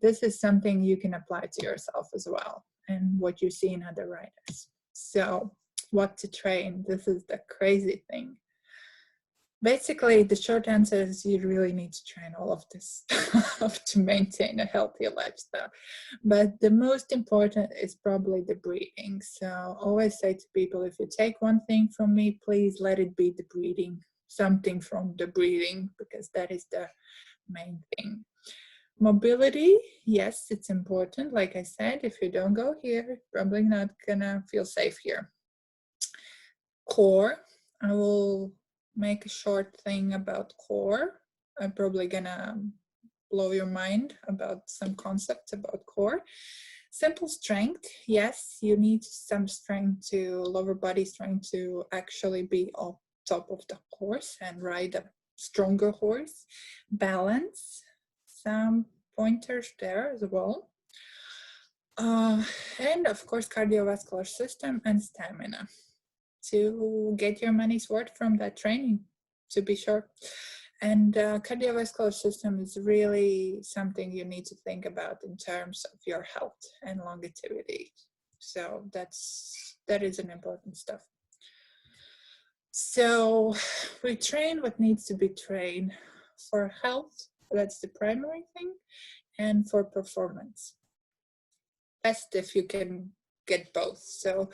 this is something you can apply to yourself as well, and what you see in other riders. So what to train, this is the crazy thing. Basically, the short answer is you really need to train all of this stuff to maintain a healthy lifestyle. But the most important is probably the breathing. So always say to people, if you take one thing from me, please let it be the breathing, something from the breathing, because that is the main thing. Mobility, yes, it's important. Like I said, if you don't go here, probably not gonna feel safe here. Core, I will make a short thing about core. I'm probably gonna blow your mind about some concepts about core. Simple strength, yes, you need some strength to lower body strength to actually be on top of the horse and ride a stronger horse. Balance, some pointers there as well. And of course, cardiovascular system and stamina to get your money's worth from that training, to be sure. And cardiovascular system is really something you need to think about in terms of your health and longevity. So that is an important stuff. So we train what needs to be trained for health. That's the primary thing. And for performance. Best if you can get both. So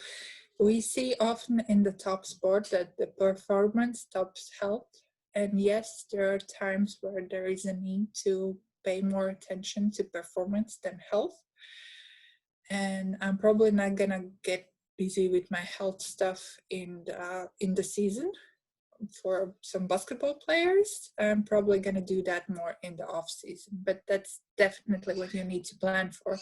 we see often in the top sport that the performance tops health. And yes, there are times where there is a need to pay more attention to performance than health. And I'm probably not gonna get busy with my health stuff in the season. For some basketball players, I'm probably gonna do that more in the off season. But that's definitely what you need to plan for.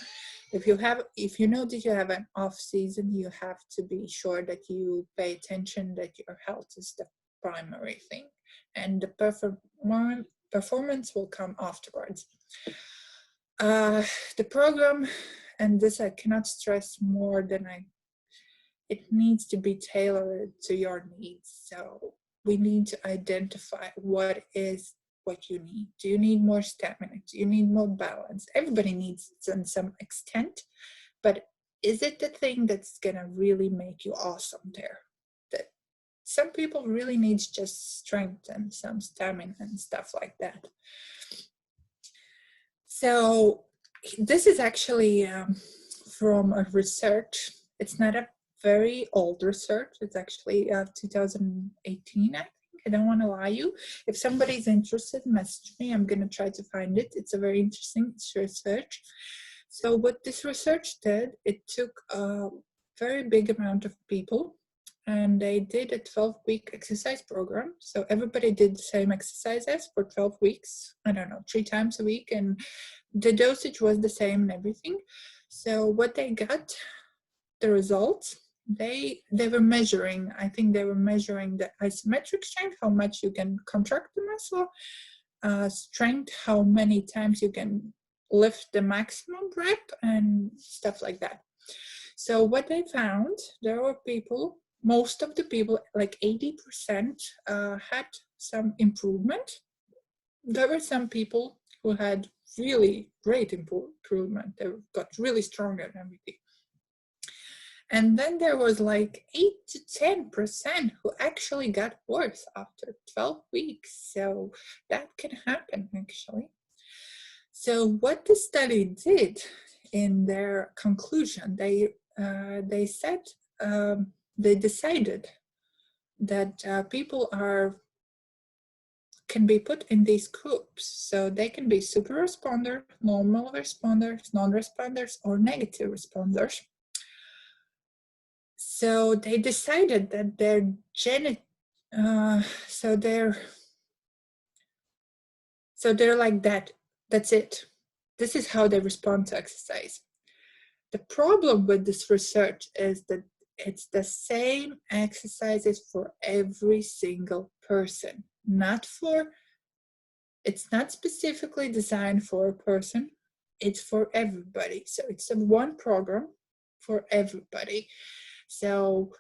If you know that you have an off season, you have to be sure that you pay attention that your health is the primary thing. And the performance will come afterwards. The program, and this I cannot stress more than it needs to be tailored to your needs. So we need to identify what you need. Do you need more stamina? Do you need more balance? Everybody needs it to some extent, but is it the thing that's gonna really make you awesome there? Some people really need just strength and some stamina and stuff like that. So this is actually from a research. It's not a very old research. It's actually 2018, I think. I don't want to lie you. If somebody's interested, message me. I'm going to try to find it. It's a very interesting research. So what this research did, it took a very big amount of people, and they did a 12-week exercise program. So everybody did the same exercises for 12 weeks, I don't know, 3 times a week, and the dosage was the same and everything. So what they got, the results, they were measuring, I think they were measuring the isometric strength, how much you can contract the muscle, strength, how many times you can lift the maximum rep and stuff like that. So what they found, there were people, most of the people, like 80%, had some improvement. There were some people who had really great improvement. They got really strong and everything. And then there was like 8 to 10% who actually got worse after 12 weeks. So that can happen actually. So what the study did in their conclusion, they said, they decided that people can be put in these groups. So they can be super responders, normal responders, non-responders, or negative responders. So they decided that they're like that. That's it. This is how they respond to exercise. The problem with this research is that it's the same exercises for every single person. It's not specifically designed for a person. It's for everybody. So it's a one program for everybody. So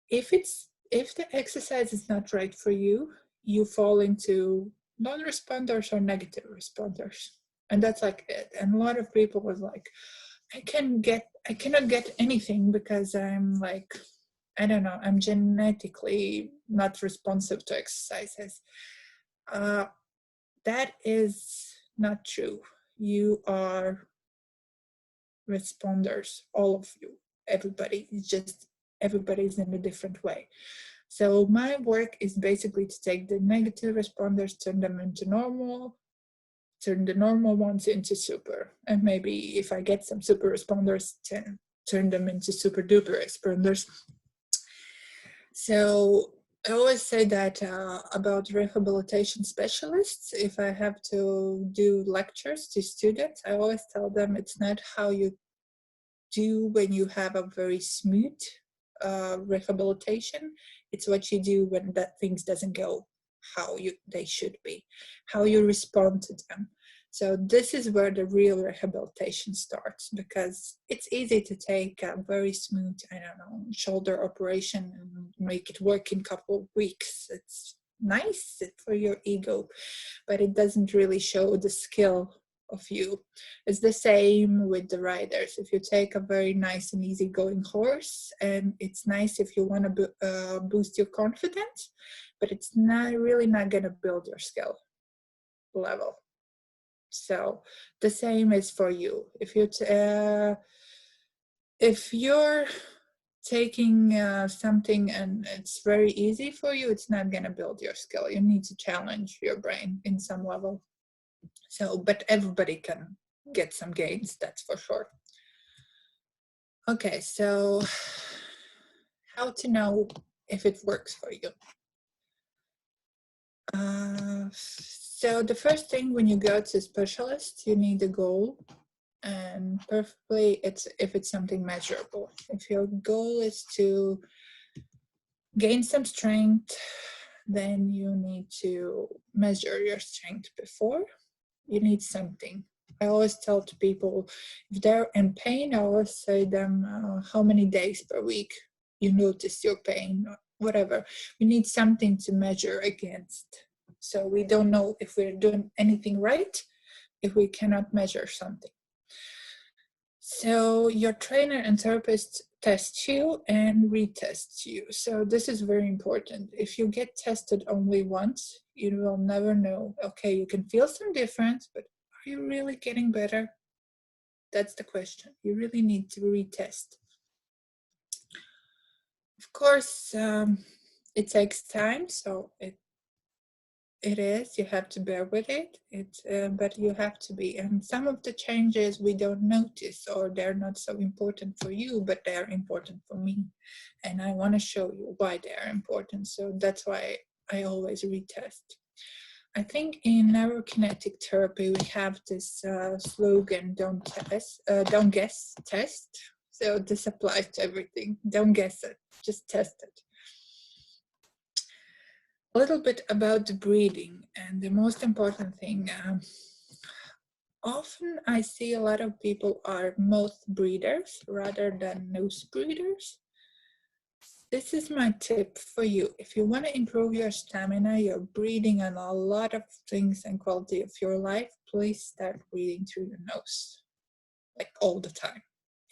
if the exercise is not right for you, you fall into non-responders or negative responders. And that's like it. And a lot of people was like, I cannot get anything because I'm like, I don't know, I'm genetically not responsive to exercises. That is not true. You are responders, all of you, everybody. It's just everybody's in a different way. So my work is basically to take the negative responders, turn them into normal, turn the normal ones into super, and maybe if I get some super responders, turn them into super duper responders. So I always say that about rehabilitation specialists. If I have to do lectures to students, I always tell them it's not how you do when you have a very smooth rehabilitation. It's what you do when that things doesn't go how they should be, how you respond to them. So this is where the real rehabilitation starts, because it's easy to take a very smooth, I don't know, shoulder operation and make it work in a couple of weeks. It's nice for your ego, but it doesn't really show the skill of you. It's the same with the riders. If you take a very nice and easygoing horse, and it's nice if you want to boost your confidence, but it's not really not going to build your skill level. So the same is for you. If you're taking something and it's very easy for you, it's not going to build your skill. You need to challenge your brain in some level. So, but everybody can get some gains, that's for sure. Okay, so how to know if it works for you? So the first thing when you go to a specialist, you need a goal, and preferably if it's something measurable. If your goal is to gain some strength, then you need to measure your strength before. You need something. I always tell to people, if they're in pain, I always say them how many days per week you notice your pain, or whatever. We need something to measure against. So we don't know if we're doing anything right if we cannot measure something. So your trainer and therapist test you and retest you. So this is very important. If you get tested only once, you will never know. Okay, you can feel some difference, but are you really getting better? That's the question. You really need to retest. Of course, it takes time, so it is, you have to bear with it, but you have to be, and some of the changes we don't notice, or they're not so important for you, but they're important for me, and I want to show you why they're important. So that's why I always retest. I think in neurokinetic therapy we have this slogan, don't guess, test. So this applies to everything. Don't guess it, just test it. A little bit about the breathing, and the most important thing, often I see a lot of people are mouth breathers rather than nose breathers. This is my tip for you. If you want to improve your stamina, your breathing, and a lot of things and quality of your life, please start breathing through your nose, like all the time,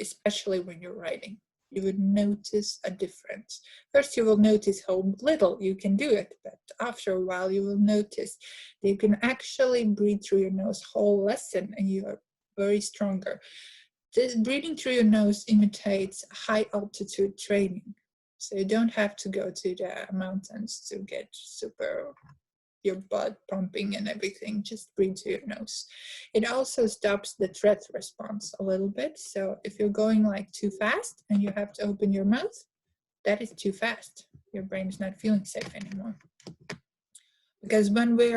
especially when you're riding. You would notice a difference. First, you will notice how little you can do it, but after a while, you will notice that you can actually breathe through your nose whole lesson, and you are very stronger. This breathing through your nose imitates high altitude training. So you don't have to go to the mountains to get super your blood pumping and everything. Just breathe through your nose. It also stops the threat response a little bit. So if you're going like too fast and you have to open your mouth, that is too fast. Your brain is not feeling safe anymore. Because when we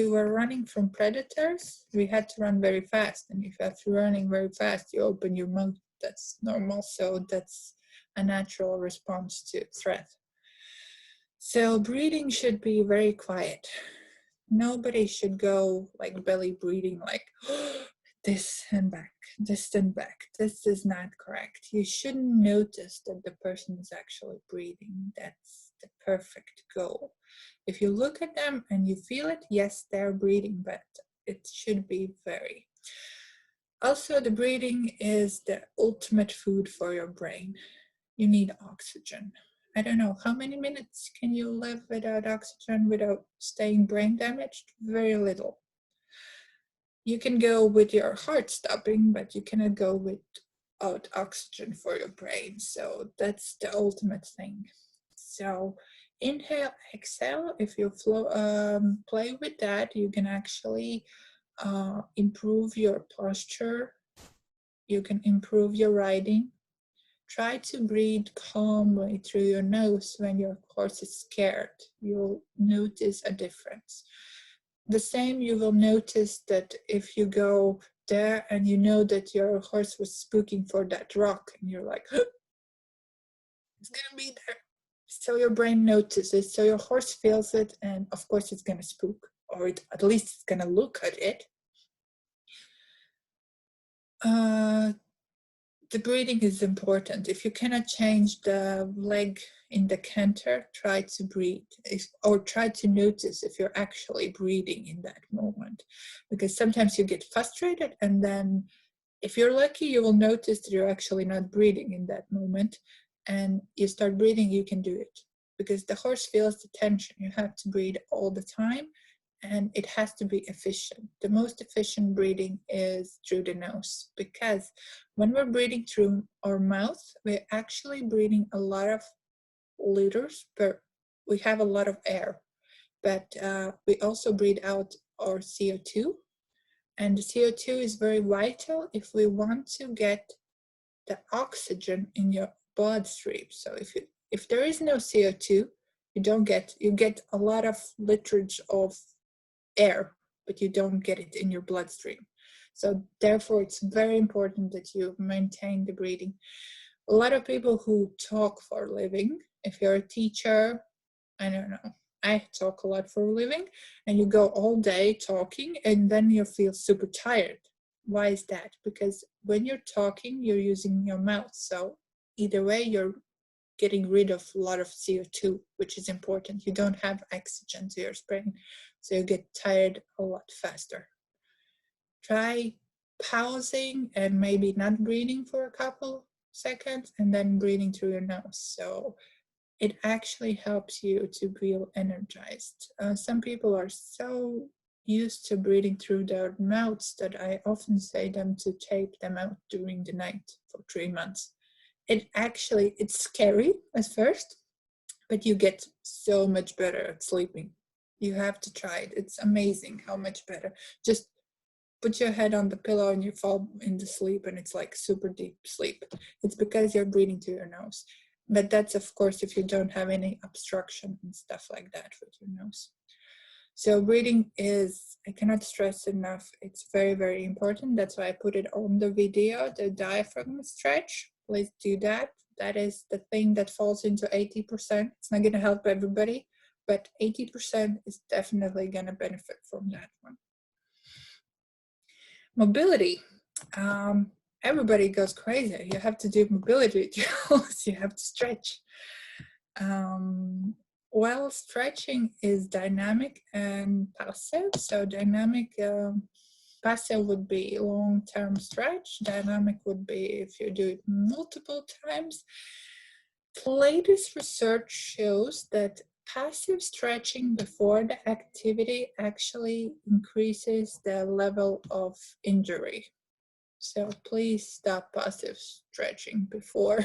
were running from predators, we had to run very fast. And if you're running very fast, you open your mouth. That's normal. So that's a natural response to threat. So breathing should be very quiet. Nobody should go like belly breathing, like this and back, this and back. This is not correct. You shouldn't notice that the person is actually breathing. That's the perfect goal. If you look at them and you feel it, yes, they're breathing, but it should be very. Also, the breathing is the ultimate food for your brain. You need oxygen. I don't know, how many minutes can you live without oxygen, without staying brain damaged? Very little. You can go with your heart stopping, but you cannot go without oxygen for your brain. So that's the ultimate thing. So inhale, exhale. If you play with that, you can actually improve your posture. You can improve your riding. try to breathe calmly through your nose when your horse is scared. You'll notice a difference. The same, you will notice that if you go there and you know that your horse was spooking for that rock and you're like, it's gonna be there. So your brain notices, so your horse feels it, and of course it's gonna spook, or at least it's gonna look at it. The breathing is important. If you cannot change the leg in the canter, try to breathe, or try to notice if you're actually breathing in that moment. Because sometimes you get frustrated, and then if you're lucky, you will notice that you're actually not breathing in that moment, and you start breathing, you can do it. Because the horse feels the tension. You have to breathe all the time, and it has to be efficient. The most efficient breathing is through the nose, because when we're breathing through our mouth, we're actually breathing a lot of liters, but we have a lot of air. But we also breathe out our CO2, and the CO2 is very vital if we want to get the oxygen in your bloodstream. So if there is no CO2, you get a lot of literage of air, but you don't get it in your bloodstream. So therefore, it's very important that you maintain the breathing. A lot of people who talk for a living, if you're a teacher, I don't know, I talk a lot for a living, and you go all day talking, and then you feel super tired. Why is that? Because when you're talking, you're using your mouth. So either way, you're getting rid of a lot of CO2, which is important. You don't have oxygen to your brain, so you get tired a lot faster. Try pausing and maybe not breathing for a couple seconds and then breathing through your nose. So it actually helps you to feel energized. Some people are so used to breathing through their mouths that I often say them to tape them out during the night for 3 months. It's scary at first, but you get so much better at sleeping. You have to try it. It's amazing how much better. Just put your head on the pillow and you fall into sleep, and it's like super deep sleep. It's because you're breathing through your nose. But that's, of course, if you don't have any obstruction and stuff like that with your nose. So breathing is, I cannot stress enough, it's very, very important. That's why I put it on the video, the diaphragm stretch. Please do that. That is the thing that falls into 80%. It's not going to help everybody, but 80% is definitely going to benefit from that one. Mobility. Everybody goes crazy. You have to do mobility drills. You have to stretch. Well, stretching is dynamic and passive. So dynamic, passive would be long-term stretch. Dynamic would be if you do it multiple times. The latest research shows that passive stretching before the activity actually increases the level of injury. So please stop passive stretching before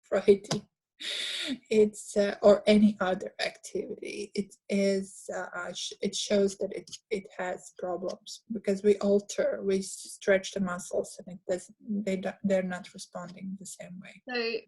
Friday. It's or any other activity. It is it shows that it has problems because we stretch the muscles and they're not responding the same way. So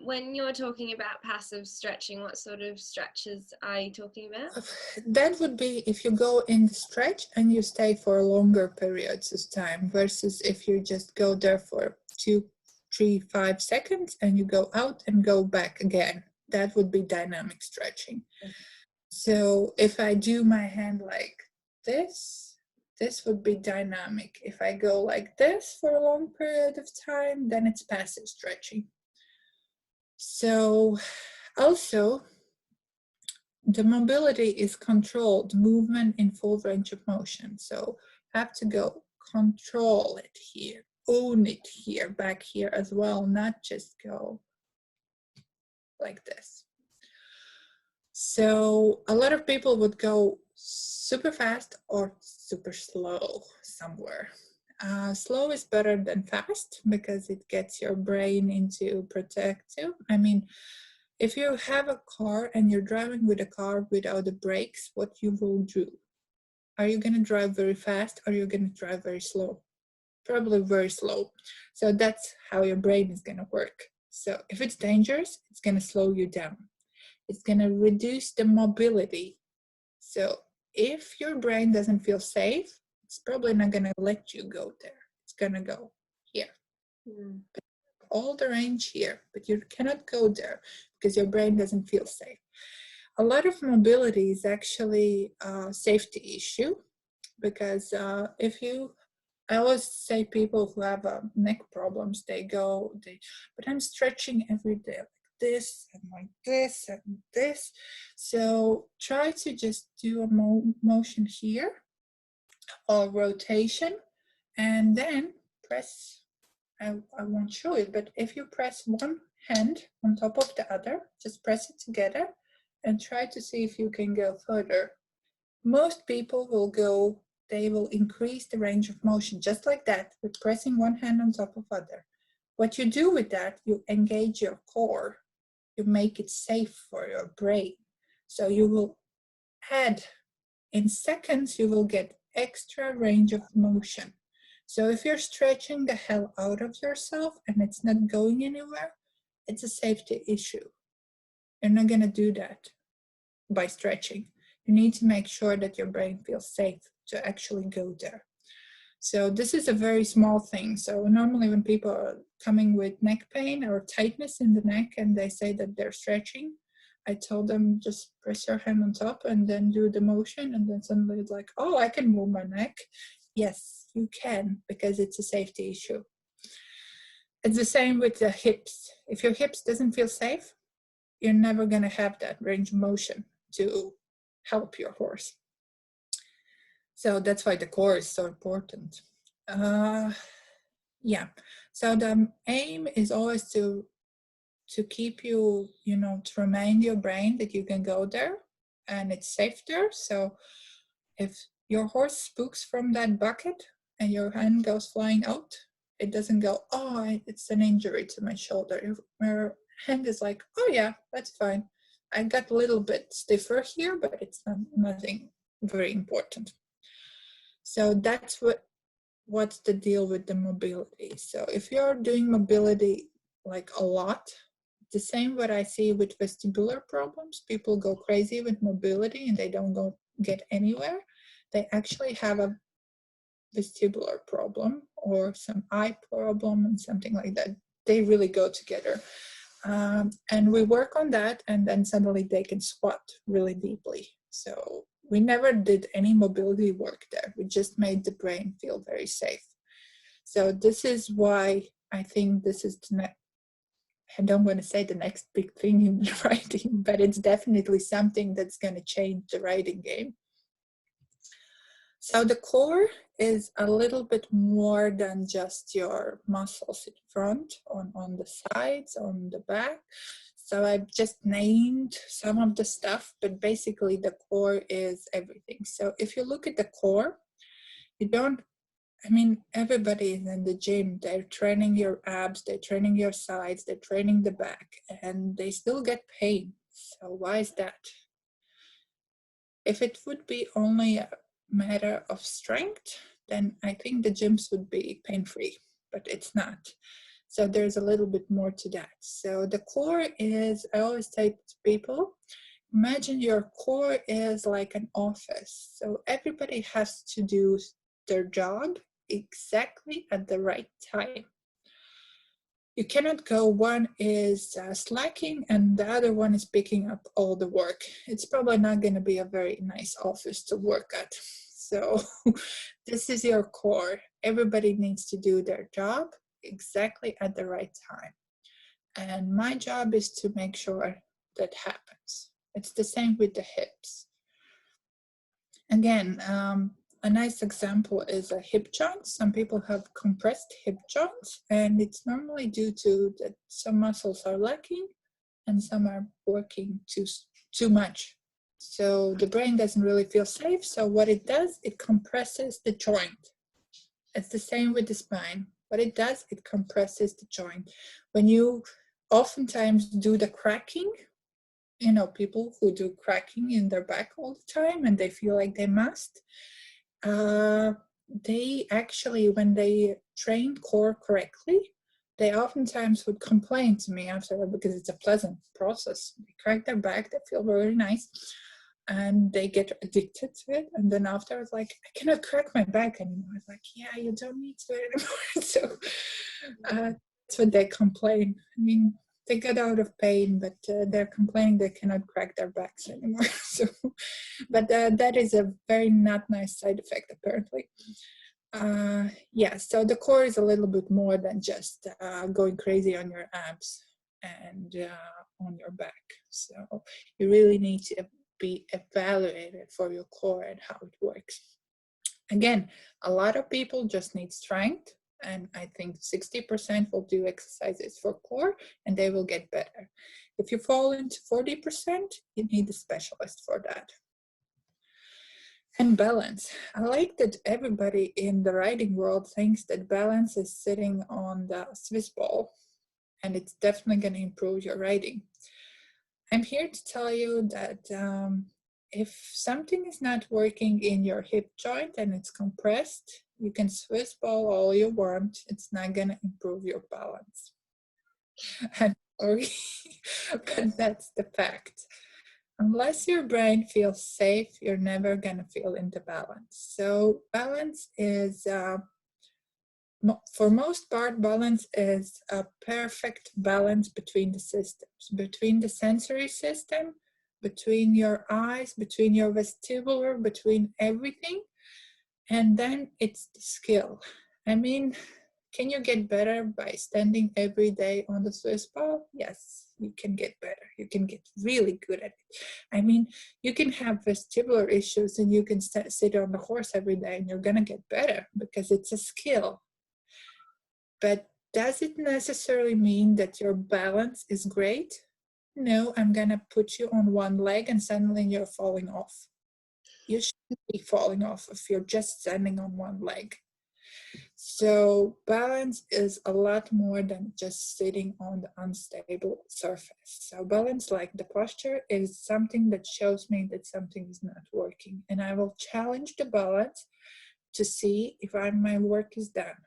when you're talking about passive stretching, what sort of stretches are you talking about? That would be if you go in the stretch and you stay for longer periods of time versus if you just go there for 2, 3, 5 seconds and you go out and go back again. That would be dynamic stretching. Okay. So if I do my hand like this would be dynamic. If I go like this for a long period of time, then it's passive stretching. So also, the mobility is controlled movement in full range of motion. So have to go control it here, own it here, back here as well, not just go like this. So a lot of people would go super fast or super slow somewhere. Slow is better than fast because it gets your brain into protective. I mean, if you have a car and you're driving with a car without the brakes, what you will do? Are you going to drive very fast or are you going to drive very slow? Probably very slow. So that's how your brain is going to work. So if it's dangerous, it's going to slow you down. It's going to reduce the mobility. So if your brain doesn't feel safe, it's probably not going to let you go there. It's going to go here. Mm. All the range here, but you cannot go there because your brain doesn't feel safe. A lot of mobility is actually a safety issue because I always say people who have neck problems, but I'm stretching every day like this and like this and this. So try to just do a motion here or rotation and then press. I won't show it, but if you press one hand on top of the other, just press it together and try to see if you can go further. Most people they will increase the range of motion just like that with pressing one hand on top of other. What you do with that, you engage your core. You make it safe for your brain. So you will add, in seconds, you will get extra range of motion. So if you're stretching the hell out of yourself and it's not going anywhere, it's a safety issue. You're not going to do that by stretching. You need to make sure that your brain feels safe to actually go there. So this is a very small thing. So normally when people are coming with neck pain or tightness in the neck and they say that they're stretching, I told them just press your hand on top and then do the motion, and then suddenly it's like, oh, I can move my neck. Yes, you can, because it's a safety issue. It's the same with the hips. If your hips doesn't feel safe, you're never going to have that range of motion to help your horse. So that's why the core is so important. Yeah, so the aim is always to keep you, to remind your brain that you can go there and it's safe there. So if your horse spooks from that bucket and your hand goes flying out, it doesn't go, oh, it's an injury to my shoulder. Your hand is like, oh yeah, that's fine. I got a little bit stiffer here, but it's nothing very important. So that's what's the deal with the mobility. So if you're doing mobility like a lot, the same what I see with vestibular problems, people go crazy with mobility and they don't get anywhere. They actually have a vestibular problem or some eye problem and something like that. They really go together. And we work on that, and then suddenly they can squat really deeply. So we never did any mobility work there. We just made the brain feel very safe. So this is why I think this is I don't want to say the next big thing in riding, but it's definitely something that's going to change the riding game. So the core is a little bit more than just your muscles in front, on the sides, on the back. So I've just named some of the stuff, but basically the core is everything. So if you look at the core, everybody is in the gym. They're training your abs, they're training your sides, they're training the back, and they still get pain. So why is that? If it would be only a matter of strength, then I think the gyms would be pain-free, but it's not. So there's a little bit more to that. So the core is, I always say to people, imagine your core is like an office. So everybody has to do their job exactly at the right time. You cannot go, one is slacking and the other one is picking up all the work. It's probably not going to be a very nice office to work at. So this is your core. Everybody needs to do their job exactly at the right time. And my job is to make sure that happens. It's the same with the hips. Again, a nice example is a hip joint. Some people have compressed hip joints, and it's normally due to that some muscles are lacking and some are working too much. So the brain doesn't really feel safe. So what it does, it compresses the joint. It's the same with the spine. What it does, it compresses the joint. When you oftentimes do the cracking, people who do cracking in their back all the time and they feel like they must, they actually, when they train core correctly, they oftentimes would complain to me after, because it's a pleasant process. They crack their back, they feel very nice, and they get addicted to it. And then after, I was like, I cannot crack my back anymore. I was like, yeah, you don't need to anymore. So that's what they complain. I mean, they get out of pain, but they're complaining they cannot crack their backs anymore. So, but that is a very not nice side effect, apparently. Yeah, so the core is a little bit more than just going crazy on your abs and on your back. So you really need to be evaluated for your core and how it works. Again, a lot of people just need strength, and I think 60% will do exercises for core and they will get better. If you fall into 40%, you need a specialist for that. And balance. I like that everybody in the riding world thinks that balance is sitting on the Swiss ball, and it's definitely going to improve your riding. I'm here to tell you that if something is not working in your hip joint and it's compressed, you can Swiss ball all you want. It's not going to improve your balance. I'm sorry, but that's the fact. Unless your brain feels safe, you're never going to feel into balance. So balance is, for most part, balance is a perfect balance between the systems, between the sensory system, between your eyes, between your vestibular, between everything. And then it's the skill. I mean, can you get better by standing every day on the Swiss ball? Yes, you can get better. You can get really good at it. I mean, you can have vestibular issues and you can sit on the horse every day and you're going to get better because it's a skill. But does it necessarily mean that your balance is great? No, I'm going to put you on one leg and suddenly you're falling off. You shouldn't be falling off if you're just standing on one leg. So balance is a lot more than just sitting on the unstable surface. So balance, like the posture, is something that shows me that something is not working. And I will challenge the balance to see if my work is done.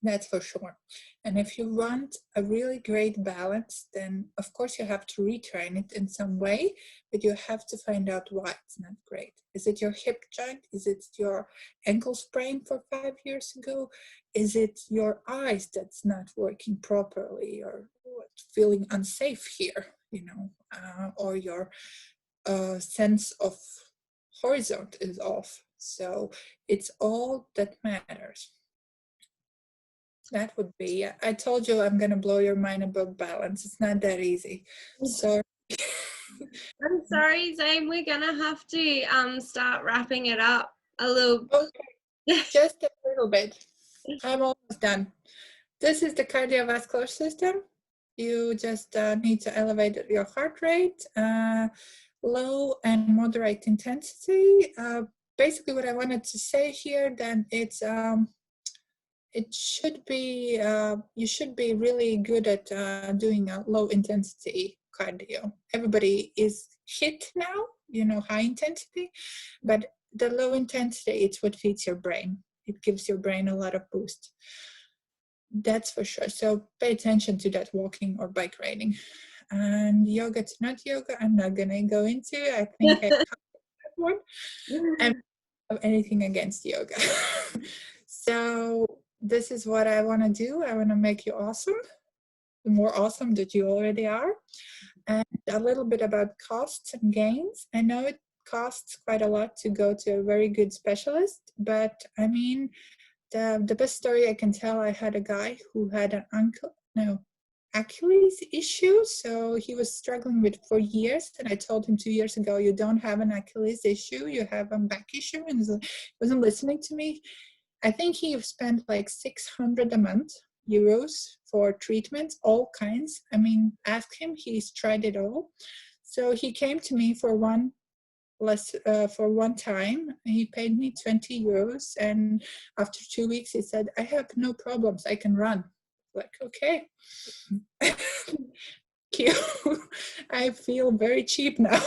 That's for sure. And if you want a really great balance, then of course you have to retrain it in some way, but you have to find out why it's not great. Is it your hip joint? Is it your ankle sprain for 5 years ago? Is it your eyes that's not working properly, or feeling unsafe here, or your sense of horizon is off? So it's all that matters. That would be, I told you I'm going to blow your mind about balance. It's not that easy. So I'm sorry, Zane, we're going to have to start wrapping it up a little. Okay, just a little bit. I'm almost done. This is the cardiovascular system. You just need to elevate your heart rate, low and moderate intensity. Basically what I wanted to say here, then it's, it should be, you should be really good at doing a low intensity cardio. Everybody is hit now, high intensity, but the low intensity, it's what feeds your brain. It gives your brain a lot of boost. That's for sure. So pay attention to that walking or bike riding. And yoga to not yoga, I'm not gonna go into. I think I covered that one. I don't have anything against yoga. So this is what I want to do. I want to make you awesome, more awesome that you already are. And a little bit about costs and gains. I know it costs quite a lot to go to a very good specialist, but I mean, the best story I can tell, I had a guy who had an Achilles issue. So he was struggling with for years. And I told him 2 years ago, you don't have an Achilles issue, you have a back issue. And he wasn't listening to me. I think he spent like 600 a month euros for treatments, all kinds. I mean, ask him, he's tried it all. So he came to me for one time. He paid me 20 euros. And after 2 weeks, he said, I have no problems, I can run. Like, okay. Thank you. I feel very cheap now.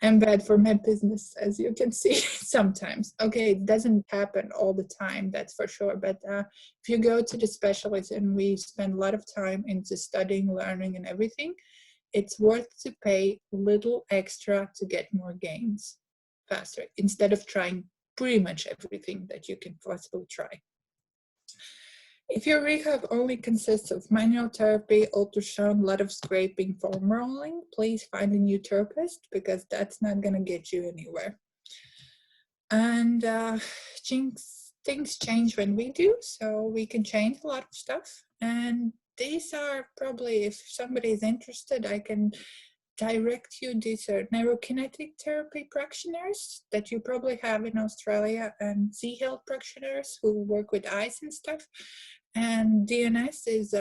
I'm bad for my business, as you can see sometimes. Okay, it doesn't happen all the time, that's for sure. But if you go to the specialist and we spend a lot of time into studying, learning, and everything, it's worth to pay little extra to get more gains faster, instead of trying pretty much everything that you can possibly try. If your rehab only consists of manual therapy, ultrasound, a lot of scraping, foam rolling, please find a new therapist, because that's not going to get you anywhere. And things change when we do, so we can change a lot of stuff. And these are probably, if somebody is interested, I can direct you. These are neurokinetic therapy practitioners that you probably have in Australia, and Z-Health practitioners who work with eyes and stuff. And DNS is,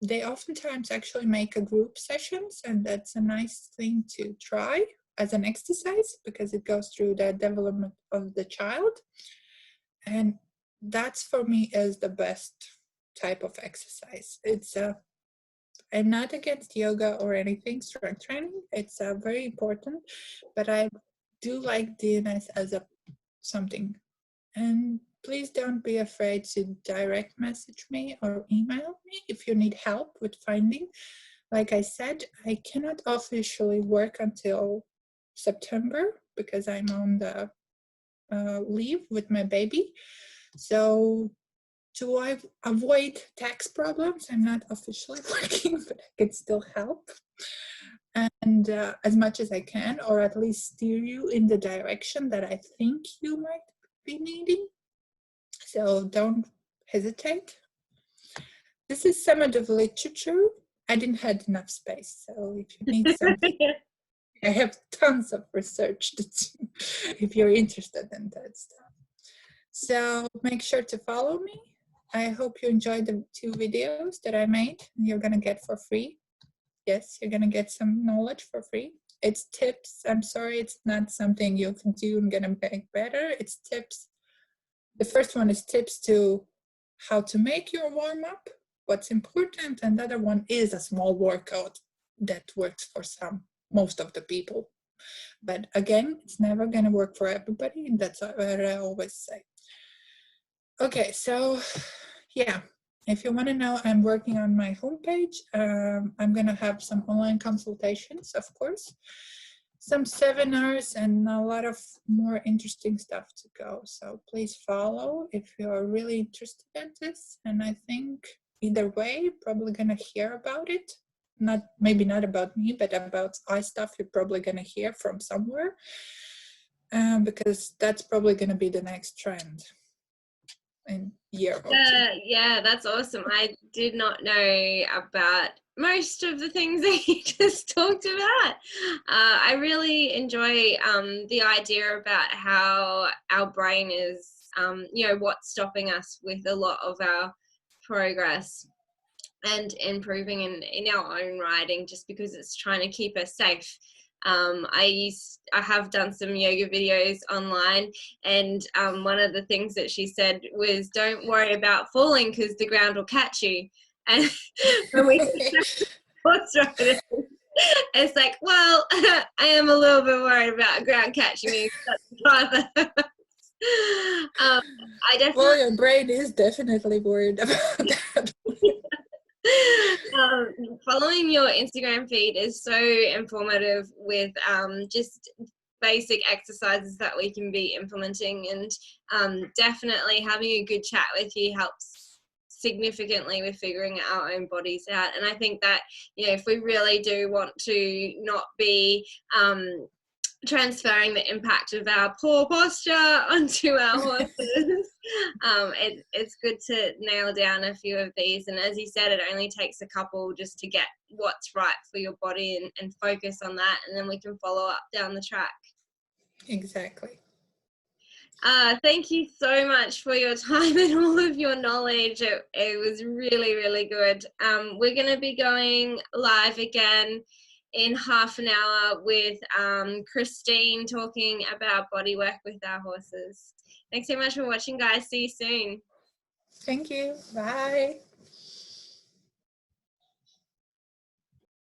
they oftentimes actually make a group sessions, and that's a nice thing to try as an exercise, because it goes through the development of the child. And that's, for me, is the best type of exercise. It's I'm not against yoga or anything, strength training. It's very important, but I do like DNS as a something. And please don't be afraid to direct message me or email me if you need help with finding. Like I said, I cannot officially work until September because I'm on the leave with my baby. So to avoid tax problems, I'm not officially working, but I can still help. And as much as I can, or at least steer you in the direction that I think you might be needing. So don't hesitate. This is some of the literature. I didn't have enough space, so if you need something, I have tons of research to do if you're interested in that stuff. So make sure to follow me. I hope you enjoyed the 2 videos that I made. You're gonna get for free. Yes, you're gonna get some knowledge for free. It's tips. I'm sorry, it's not something you can do and gonna make better. It's tips. The first one is tips to how to make your warm-up, what's important, and the other one is a small workout that works for most of the people. But again, it's never gonna work for everybody, and that's what I always say. Okay, so yeah, if you want to know, I'm working on my homepage. I'm going to have some online consultations, of course, some seminars, and a lot of more interesting stuff to go. So please follow if you are really interested in this. And I think either way, you're probably going to hear about it. Maybe not about me, but about eye stuff you're probably going to hear from somewhere, because that's probably going to be the next trend. Yeah, that's awesome. I did not know about most of the things that you just talked about. I really enjoy the idea about how our brain is, what's stopping us with a lot of our progress and improving in our own writing, just because it's trying to keep us safe. I have done some yoga videos online, and one of the things that she said was, don't worry about falling because the ground will catch you. And when we it's like, well, I am a little bit worried about ground catching me. Well, your brain is definitely worried about that. Following your Instagram feed is so informative with just basic exercises that we can be implementing, and definitely having a good chat with you helps significantly with figuring our own bodies out. And I think that, if we really do want to not be transferring the impact of our poor posture onto our horses, it's good to nail down a few of these. And as you said, it only takes a couple just to get what's right for your body and focus on that, and then we can follow up down the track. Exactly. Thank you so much for your time and all of your knowledge. It was really, really good. We're going to be going live again in half an hour with Christine talking about body work with our horses. Thanks so much for watching, guys. See you soon. Thank you. Bye.